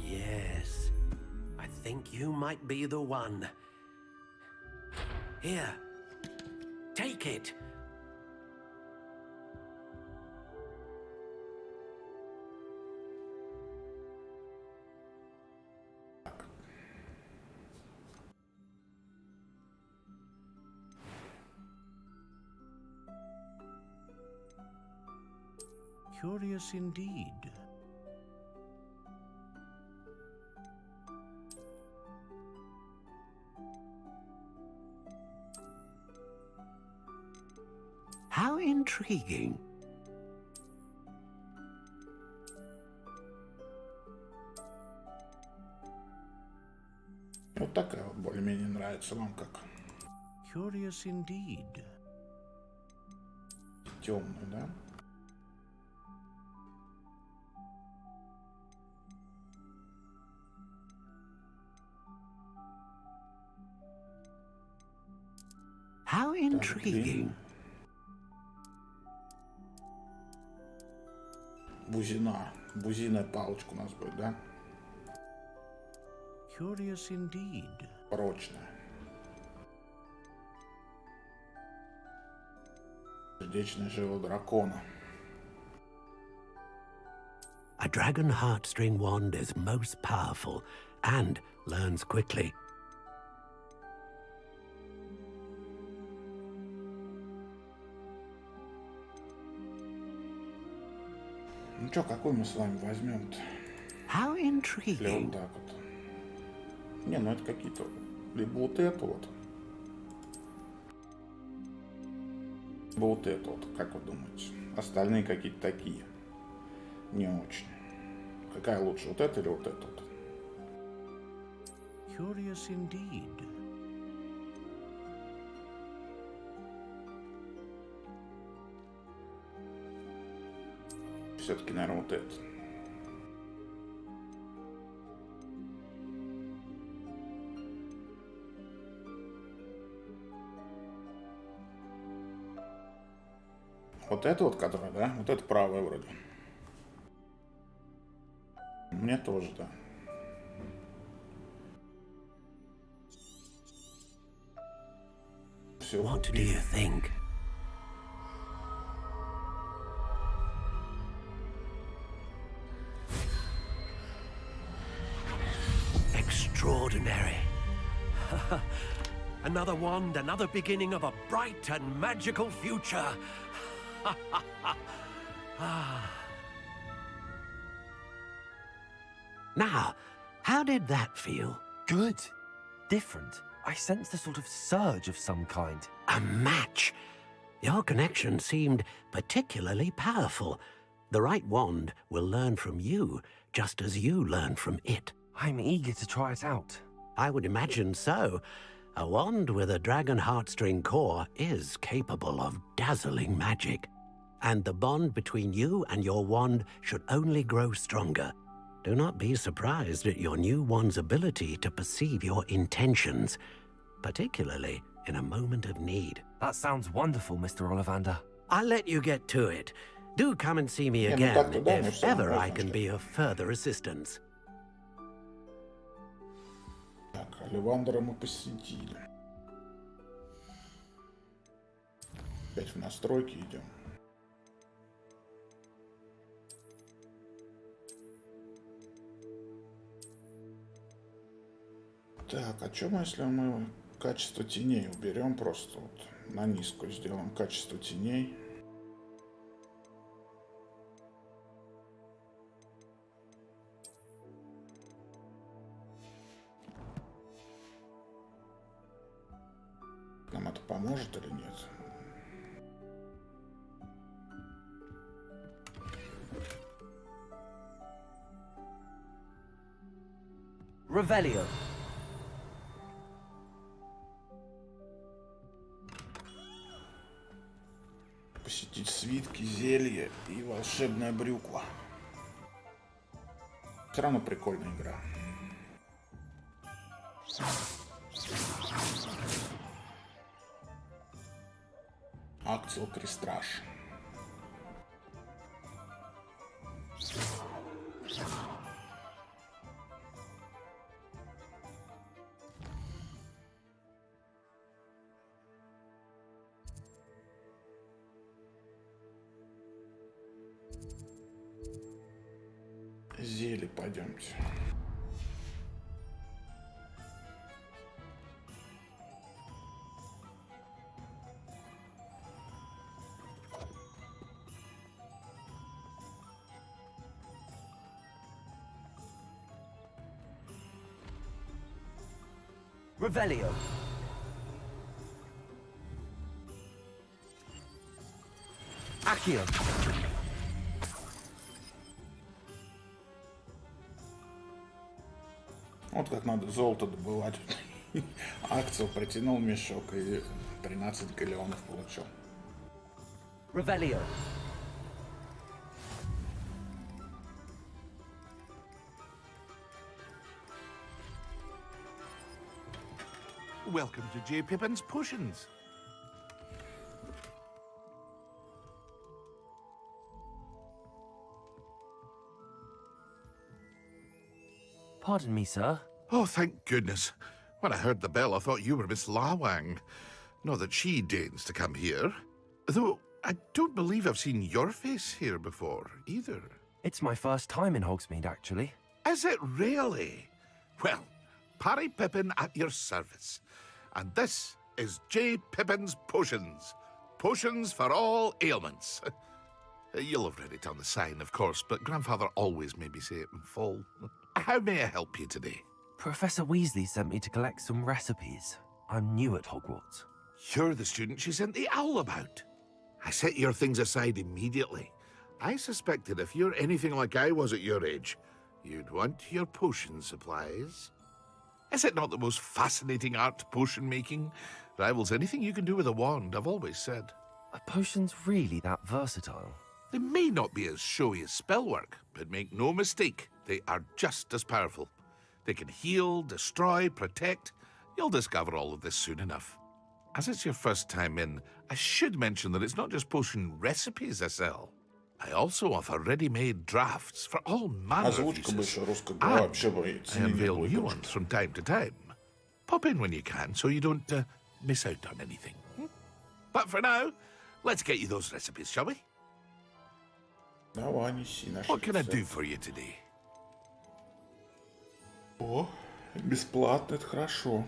Yes, I think you might be the one. Here, take it. Curious indeed. How intriguing. Вот такая вот более-менее нравится вам как. Curious indeed. Темную, да? How intriguing. Бузина. Бузиная палочка у нас будет, да? Curious indeed. Прочная. Сердечная жила дракона. A dragon heartstring wand is most powerful and learns quickly. Ну что, какой мы с вами возьмем-то? How Или intriguing. вот так вот. Не, ну это какие-то... Либо вот это вот. Либо вот это вот, как вы думаете? Остальные какие-то такие. Не очень. Какая лучше, вот это или вот это вот? Curious indeed. Все-таки, наверное, вот это. Вот это вот, которая, да? Вот это правая вроде. Мне тоже, да. Все. What do you think? Extraordinary. Another wand, another beginning of a bright and magical future. Now, how did that feel? Good. Different. I sensed a sort of surge of some kind. A match. Your connection seemed particularly powerful. The right wand will learn from you, just as you learn from it. I'm eager to try it out. I would imagine so. A wand with a dragon heartstring core is capable of dazzling magic. And the bond between you and your wand should only grow stronger. Do not be surprised at your new wand's ability to perceive your intentions, particularly in a moment of need. That sounds wonderful, Mr. Ollivander. I'll let you get to it. Do come and see me again if ever I can be of further assistance. Так, Оливандера мы посетили. Опять в настройки идем. Так, а что мы, если мы качество теней уберем просто вот на низкую сделаем качество теней? Нам это поможет или нет? Revelio. Посетить свитки, зелье и волшебная брюква. Все равно прикольная игра. Акцил Крестраж. Зелье пойдемте. Revelio. Accio. Вот как надо золото добывать. Акцию протянул мешок и 13 галеонов получил. Revelio. Welcome to J. Pippin's Potions. Pardon me, sir. Oh, thank goodness. When I heard the bell, I thought you were Miss Lawang. Not that she deigns to come here. Though, I don't believe I've seen your face here before, either. It's my first time in Hogsmeade, actually. Is it really? Well, Parry Pippin at your service. And this is J. Pippin's Potions. Potions for all ailments. You'll have read it on the sign, of course, but Grandfather always made me say it in full. How may I help you today? Professor Weasley sent me to collect some recipes. I'm new at Hogwarts. You're the student she sent the owl about. I set your things aside immediately. I suspected if you're anything like I was at your age, you'd want your potion supplies. Is it not the most fascinating art, potion making? Rivals anything you can do with a wand, I've always said. Are potions really that versatile? They may not be as showy as spellwork, but make no mistake, they are just as powerful. They can heal, destroy, protect. You'll discover all of this soon enough. As it's your first time in, I should mention that it's not just potion recipes I sell. I also offer ready-made drafts for all manner of Озвучка uses. больше русская And вообще боится. I unveil new ones from time to time. Pop in when you can, so you don't miss out on anything. But for now, let's get you those recipes, shall we? Давай, неси наши What can I do рецепты. for you today? О, бесплатно, это хорошо.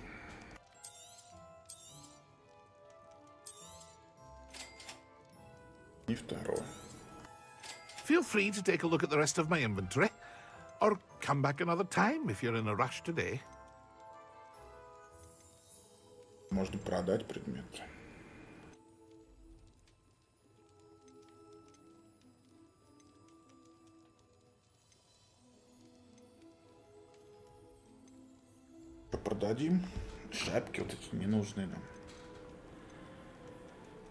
И второе. Feel free to take a look at the rest of my inventory, or come back another time if you're in a rush today. Можно продать предмет. Продадим шапки вот эти ненужные нам.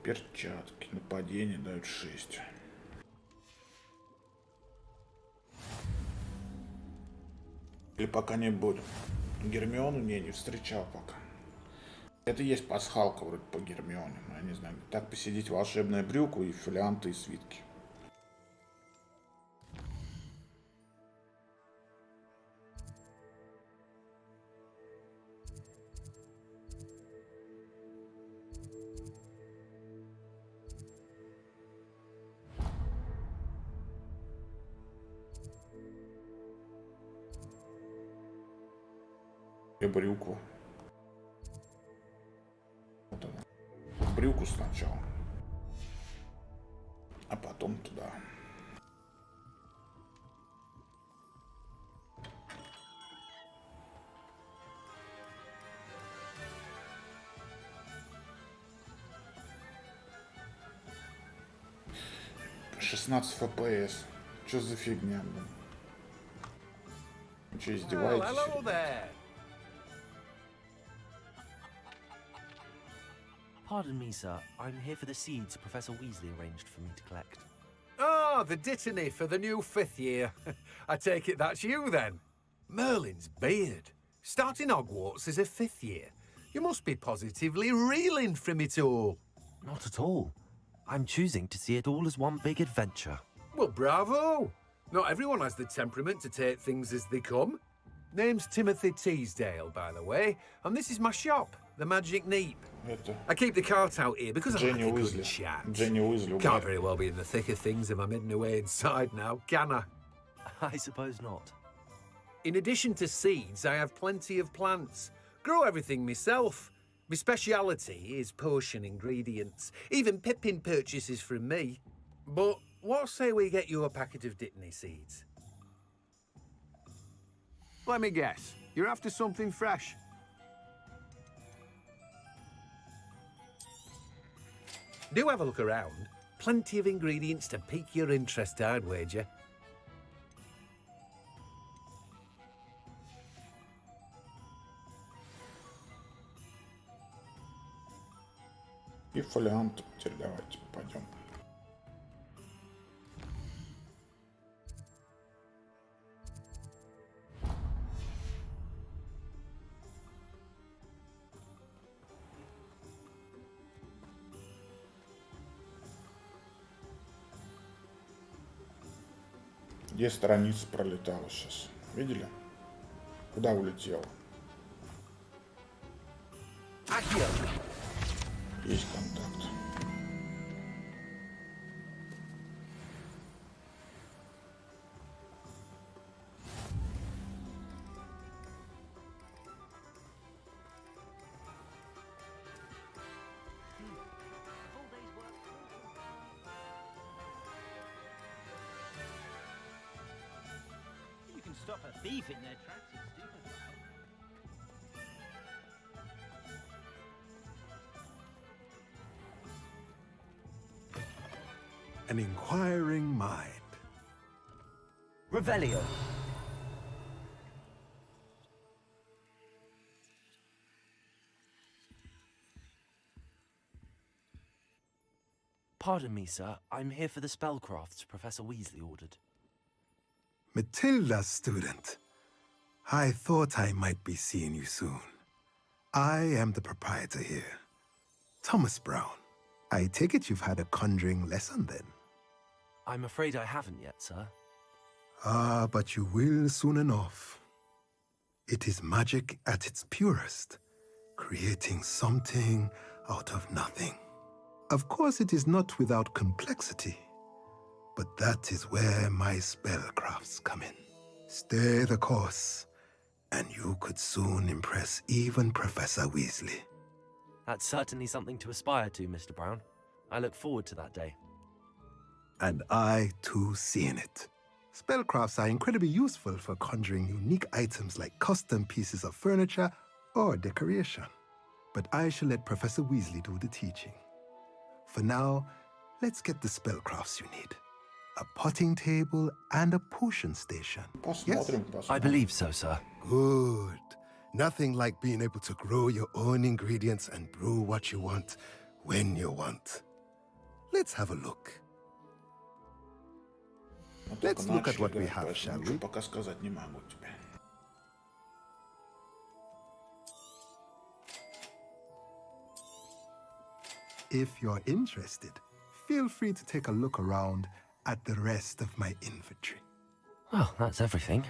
Перчатки. Нападение дают 6. Или пока не будем. Гермиону не встречал пока. Это есть пасхалка вроде по Гермионе. Но я не знаю. Так посидеть волшебную брюку и фолианты и свитки. И брюква. Вот она. В брюку сначала. А потом туда. — 16 FPS. Что за фигня, блин? Вы что, издеваетесь? hello there. Pardon me, sir. I'm here for the seeds Professor Weasley arranged for me to collect. Ah, the dittany for the new 5th year. I take it that's you then. Merlin's beard. Starting Hogwarts as a 5th year. You must be positively reeling from it all. Not at all. I'm choosing to see it all as one big adventure. Well, bravo. Not everyone has the temperament to take things as they come. Name's Timothy Teasdale, by the way, and this is my shop, the Magic Neep. I keep the cart out here because I like a good chat. Can't very well be in the thick of things if I'm hidden away inside now, can I? I suppose not. In addition to seeds, I have plenty of plants. Grow everything myself. My speciality is potion ingredients. Even Pippin purchases from me. But what say we get you a packet of Dittany seeds? Let me guess. You're after something fresh. Do have a look around. Plenty of ingredients to pique your interest, I'd wager. И фолиант теперь давайте пойдем. Где страница пролетала сейчас? Видели? Куда улетела? Есть контакт. You can stop a thief in their tracks, you stupid guy. An inquiring mind. Revelio. Pardon me, sir. I'm here for the spellcrafts Professor Weasley ordered. Matilda's student. I thought I might be seeing you soon. I am the proprietor here, Thomas Brown. I take it you've had a conjuring lesson then? I'm afraid I haven't yet, sir. Ah, but you will soon enough. It is magic at its purest, creating something out of nothing. Of course, it is not without complexity, but that is where my spellcrafts come in. Stay the course, and you could soon impress even Professor Weasley. That's certainly something to aspire to, Mr. Brown. I look forward to that day. And I, too, seeing it. Spellcrafts are incredibly useful for conjuring unique items like custom pieces of furniture or decoration. But I shall let Professor Weasley do the teaching. For now, let's get the spellcrafts you need. A potting table and a potion station. Yes? I believe so, sir. Good. Nothing like being able to grow your own ingredients and brew what you want, when you want. Let's have a look. Let's look at what we have, shall we? Пока сказать не могу тебе. If you're interested, feel free to take a look around at the rest of my inventory. Well, that's everything.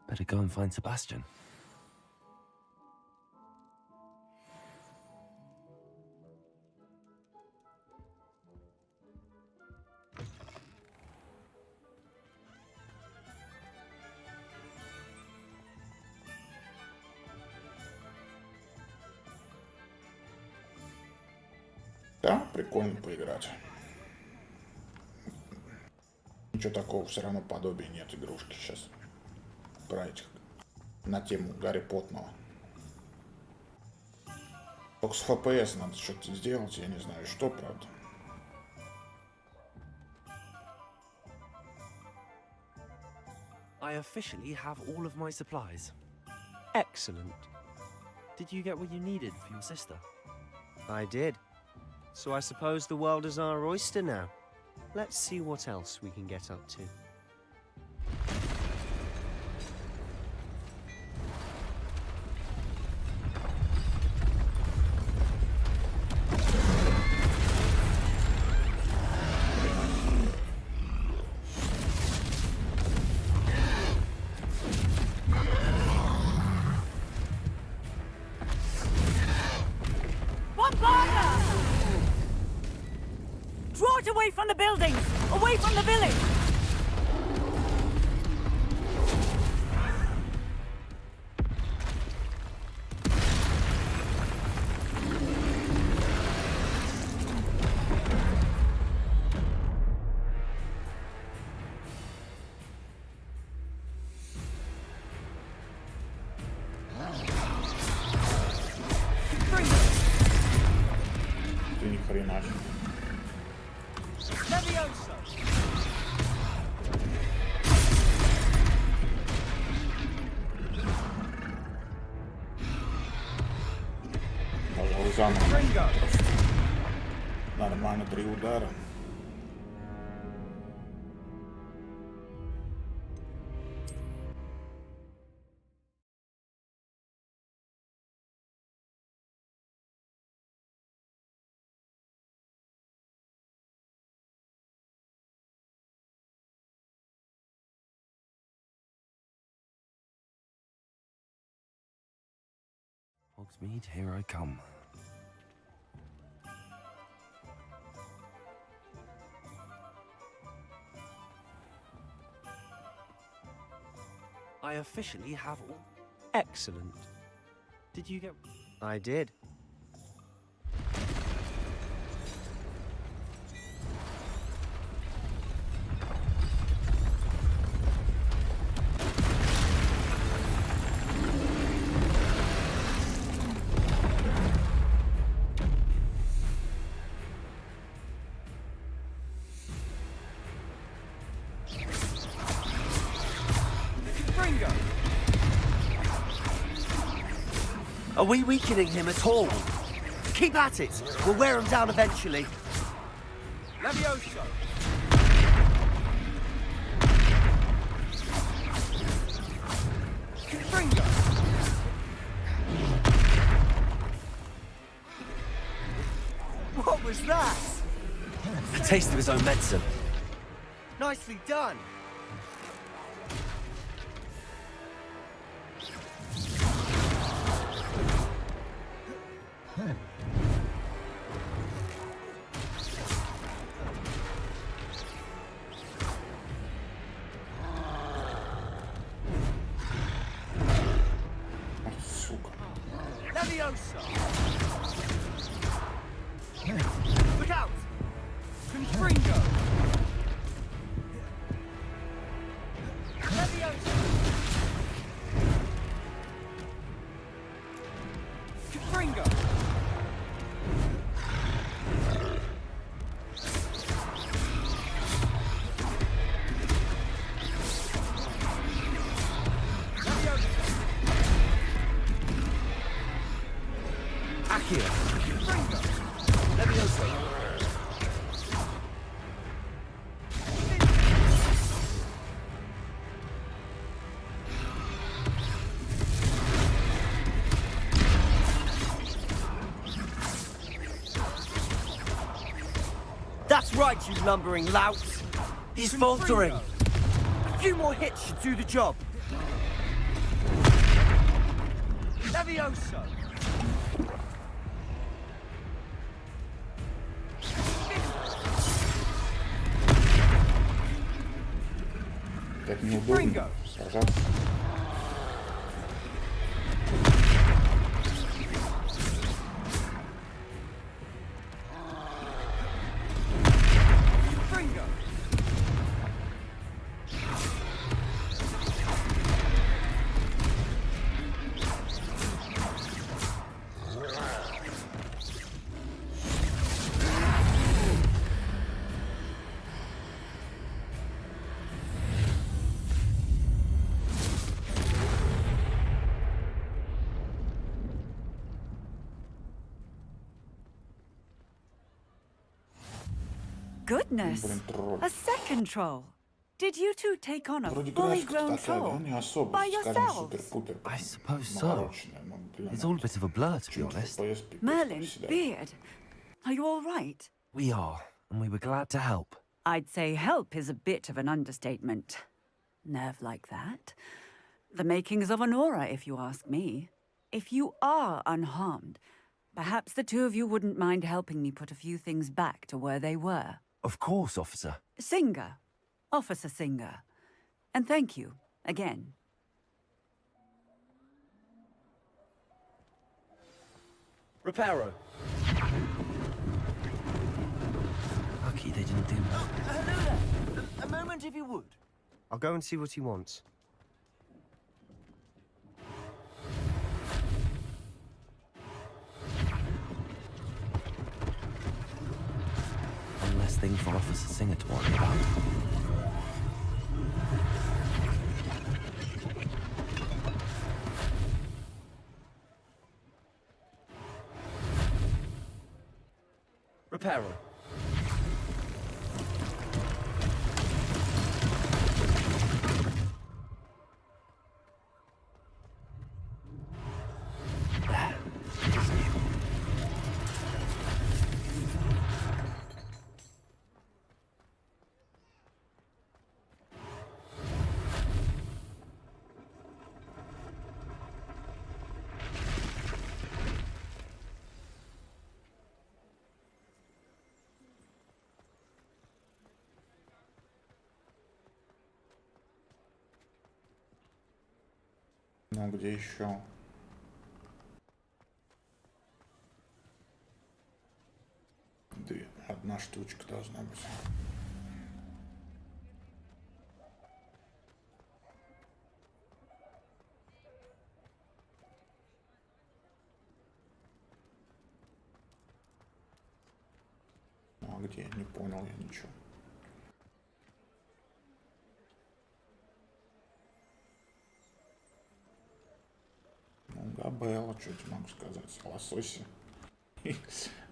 Better go and find Sebastian. Да, прикольно поиграть. Ничего такого, все равно подобия нет игрушки сейчас. Про этих. На тему Гарри Поттера. Только с FPS надо что-то сделать, я не знаю что, правда. I officially have all of my supplies. Excellent. Did you get what you needed for your sister? I did. So I suppose the world is our oyster now. Let's see what else we can get up to. Draw it away from the buildings! Away from the village! Ты ни хрена. Пожалуй, заново. Нормально, 3 удара. Hogsmeade, here I come. I officially have all... Excellent. Did you get... I did. Are we weakening him at all? Keep at it. We'll wear him down eventually. Да Levioso! Confringo! What was that? A taste of his own medicine. Nicely done. Levioso! Look out! Confringo! Levioso! Confringo! Accio! Confringo! Levioso! That's right, you lumbering louts. He's faltering. A few more hits should do the job. Levioso! Так неудобно сражаться. Confringo! Goodness, Блин, тролль. a second troll. Did you two take on a Вроде fully графика grown такая, да, troll не особо, by скажем, yourselves? супер-пупер. I suppose so. Навороченная, но, блин, It's all a bit of a blur, to be чуть honest. FPS пипец Merlin's проседает. beard. Are you all right? We are, and we were glad to help. I'd say help is a bit of an understatement. Nerve like that. The makings of an aura, if you ask me. If you are unharmed, perhaps the two of you wouldn't mind helping me put a few things back to where they were. Of course, officer. Singer. Officer Singer. And thank you, again. Reparo. Lucky they didn't do that. Hello there. A moment if you would. I'll go and see what he wants. One less thing for Officer Singer to worry about. Reparo. Ну, где еще? Одна штучка должна быть. Ну, а где? Не понял я ничего. Ну, Габелла, что тебе могу сказать? Лососи.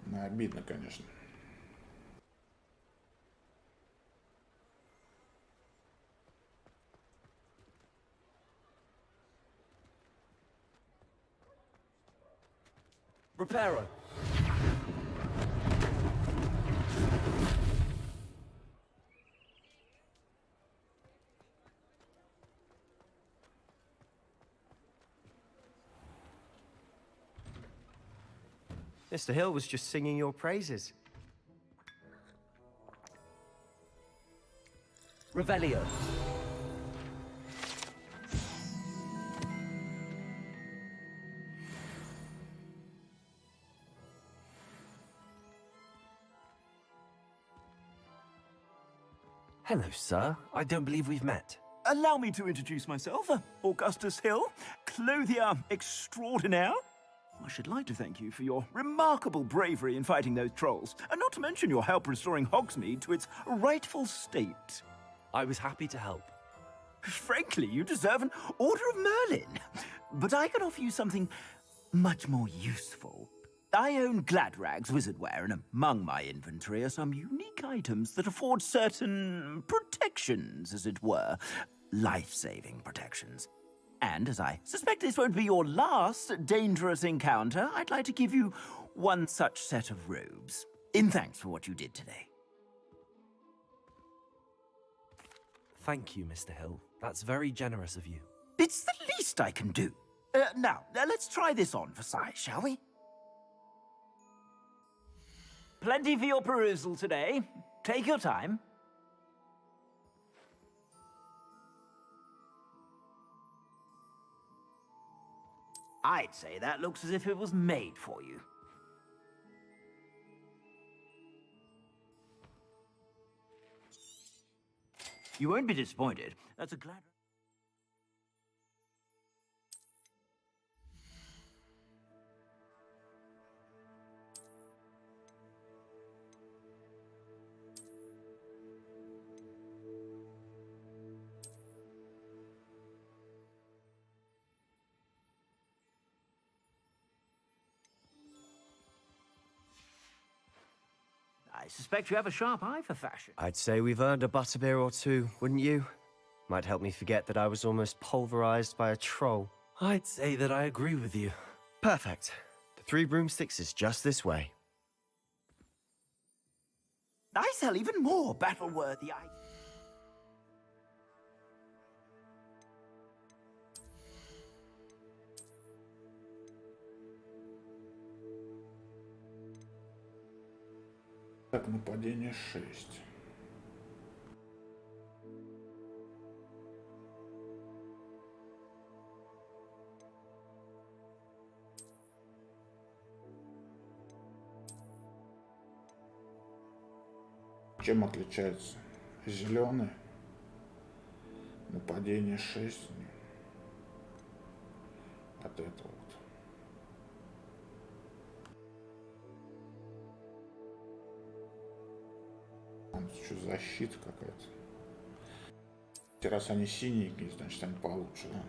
Ну, обидно, конечно. Reparo. Mr. Hill was just singing your praises. Revelio. Hello, sir. I don't believe we've met. Allow me to introduce myself, Augustus Hill, clothier extraordinaire. I should like to thank you for your remarkable bravery in fighting those trolls, and not to mention your help restoring Hogsmeade to its rightful state. I was happy to help. Frankly, you deserve an Order of Merlin. But I can offer you something much more useful. I own Gladrag's wizardware, and among my inventory are some unique items that afford certain protections, as it were. Life-saving protections. And as I suspect this won't be your last dangerous encounter, I'd like to give you one such set of robes, in thanks for what you did today. Thank you, Mr. Hill. That's very generous of you. It's the least I can do. Now, let's try this on for size, shall we? Plenty for your perusal today. Take your time. I'd say that looks as if it was made for you. You won't be disappointed. That's a glad... I suspect you have a sharp eye for fashion. I'd say we've earned a butterbeer or two, wouldn't you? Might help me forget that I was almost pulverized by a troll. I'd say that I agree with you. Perfect. The 3 broomsticks is just this way. I sell even more battle-worthy items. Так, нападение 6. Чем отличается зеленый? Нападение 6 от этого вот. Что, защита какая-то. Раз они синенькие, значит они получше, да?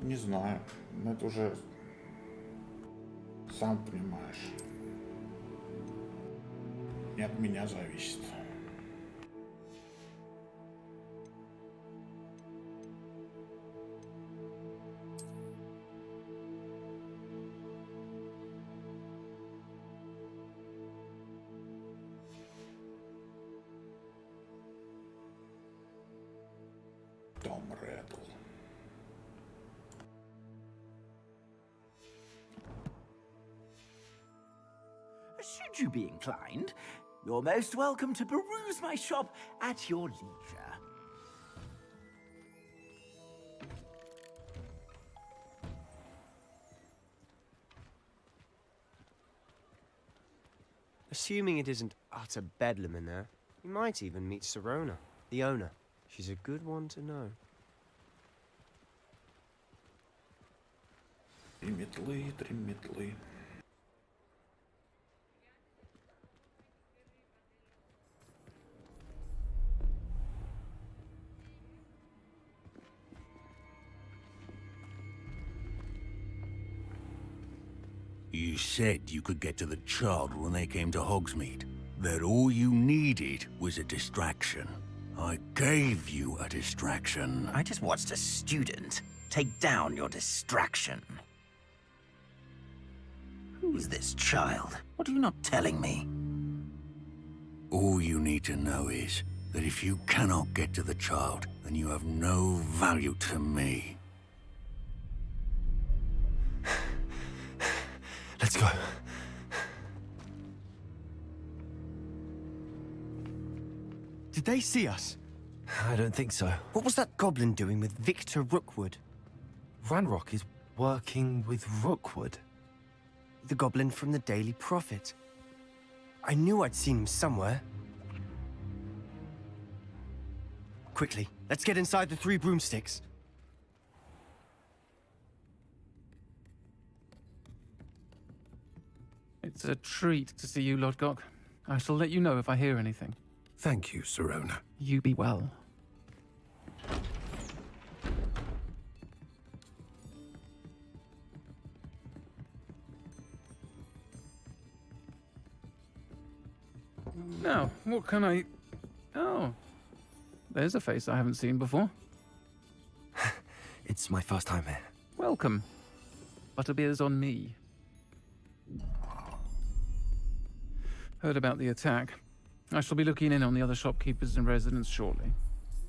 Не знаю, но это уже... Сам понимаешь, не от меня зависит. Том Реддл. Should you be inclined, you're most welcome to peruse my shop at your leisure. Assuming it isn't utter bedlam in there, you might even meet Serona, the owner. She's a good one to know. Три метлы. You said you could get to the child when they came to Hogsmeade. That all you needed was a distraction. I gave you a distraction. I just watched a student take down your distraction. Who's this child? What are you not telling me? All you need to know is that if you cannot get to the child, then you have no value to me. Let's go. Did they see us? I don't think so. What was that goblin doing with Victor Rookwood? Ranrock is working with Rookwood. The goblin from the Daily Prophet. I knew I'd seen him somewhere. Quickly, let's get inside the 3 broomsticks. It's a treat to see you, Lodgok. I shall let you know if I hear anything. Thank you, Sirona. You be well. Now, what can I... Oh. There's a face I haven't seen before. It's my first time here. Welcome. Butterbeer's on me. Heard about the attack. I shall be looking in on the other shopkeepers and residents shortly.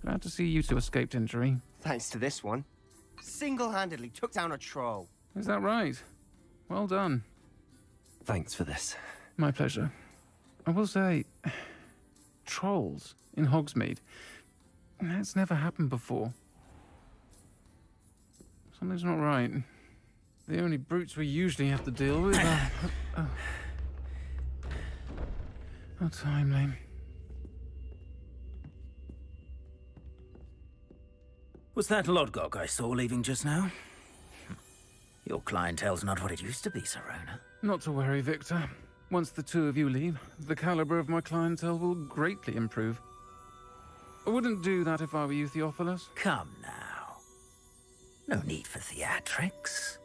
Glad to see you two escaped injury. Thanks to this one. Single-handedly took down a troll. Is that right? Well done. Thanks for this. My pleasure. I will say, trolls in Hogsmeade. That's never happened before. Something's not right. The only brutes we usually have to deal with are... How timely. Was that Lodgok I saw leaving just now? Your clientele's not what it used to be, Sirona. Not to worry, Victor. Once the two of you leave, the caliber of my clientele will greatly improve. I wouldn't do that if I were you, Theophilus. Come now. No need for theatrics.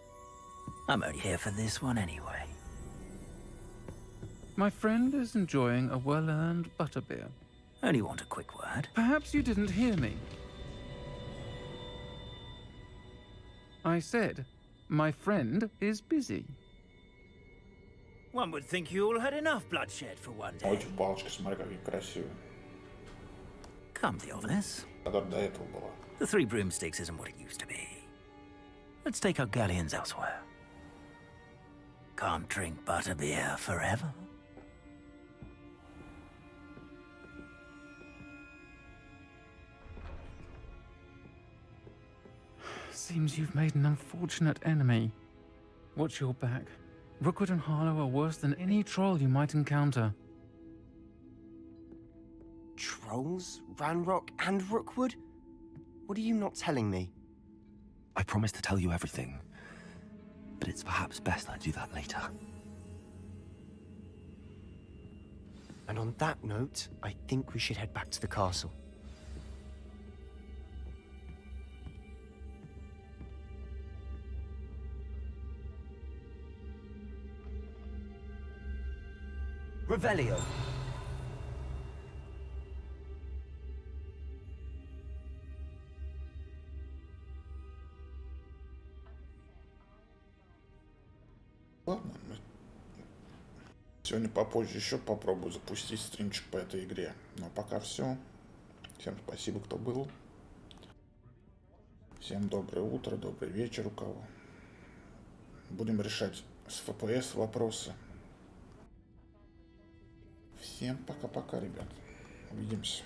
I'm only here for this one anyway. My friend is enjoying a well-earned butterbeer. Only want a quick word. Perhaps you didn't hear me. I said, my friend is busy. One would think you all had enough bloodshed for one day. Очень палочка, смотри, какие красивые. Come, Theophilus. Которая до этого была. The 3 broomsticks isn't what it used to be. Let's take our galleons elsewhere. Can't drink butterbeer forever. Seems you've made an unfortunate enemy. Watch your back. Rookwood and Harlow are worse than any troll you might encounter. Trolls? Ranrock and Rookwood? What are you not telling me? I promise to tell you everything, but it's perhaps best I do that later. And on that note, I think we should head back to the castle. Revelio. Ладно, сегодня попозже еще попробую запустить стримчик по этой игре. Но пока все. Всем спасибо, кто был. Всем доброе утро, добрый вечер у кого. Будем решать с FPS вопросы. Всем пока-пока, ребят. Увидимся.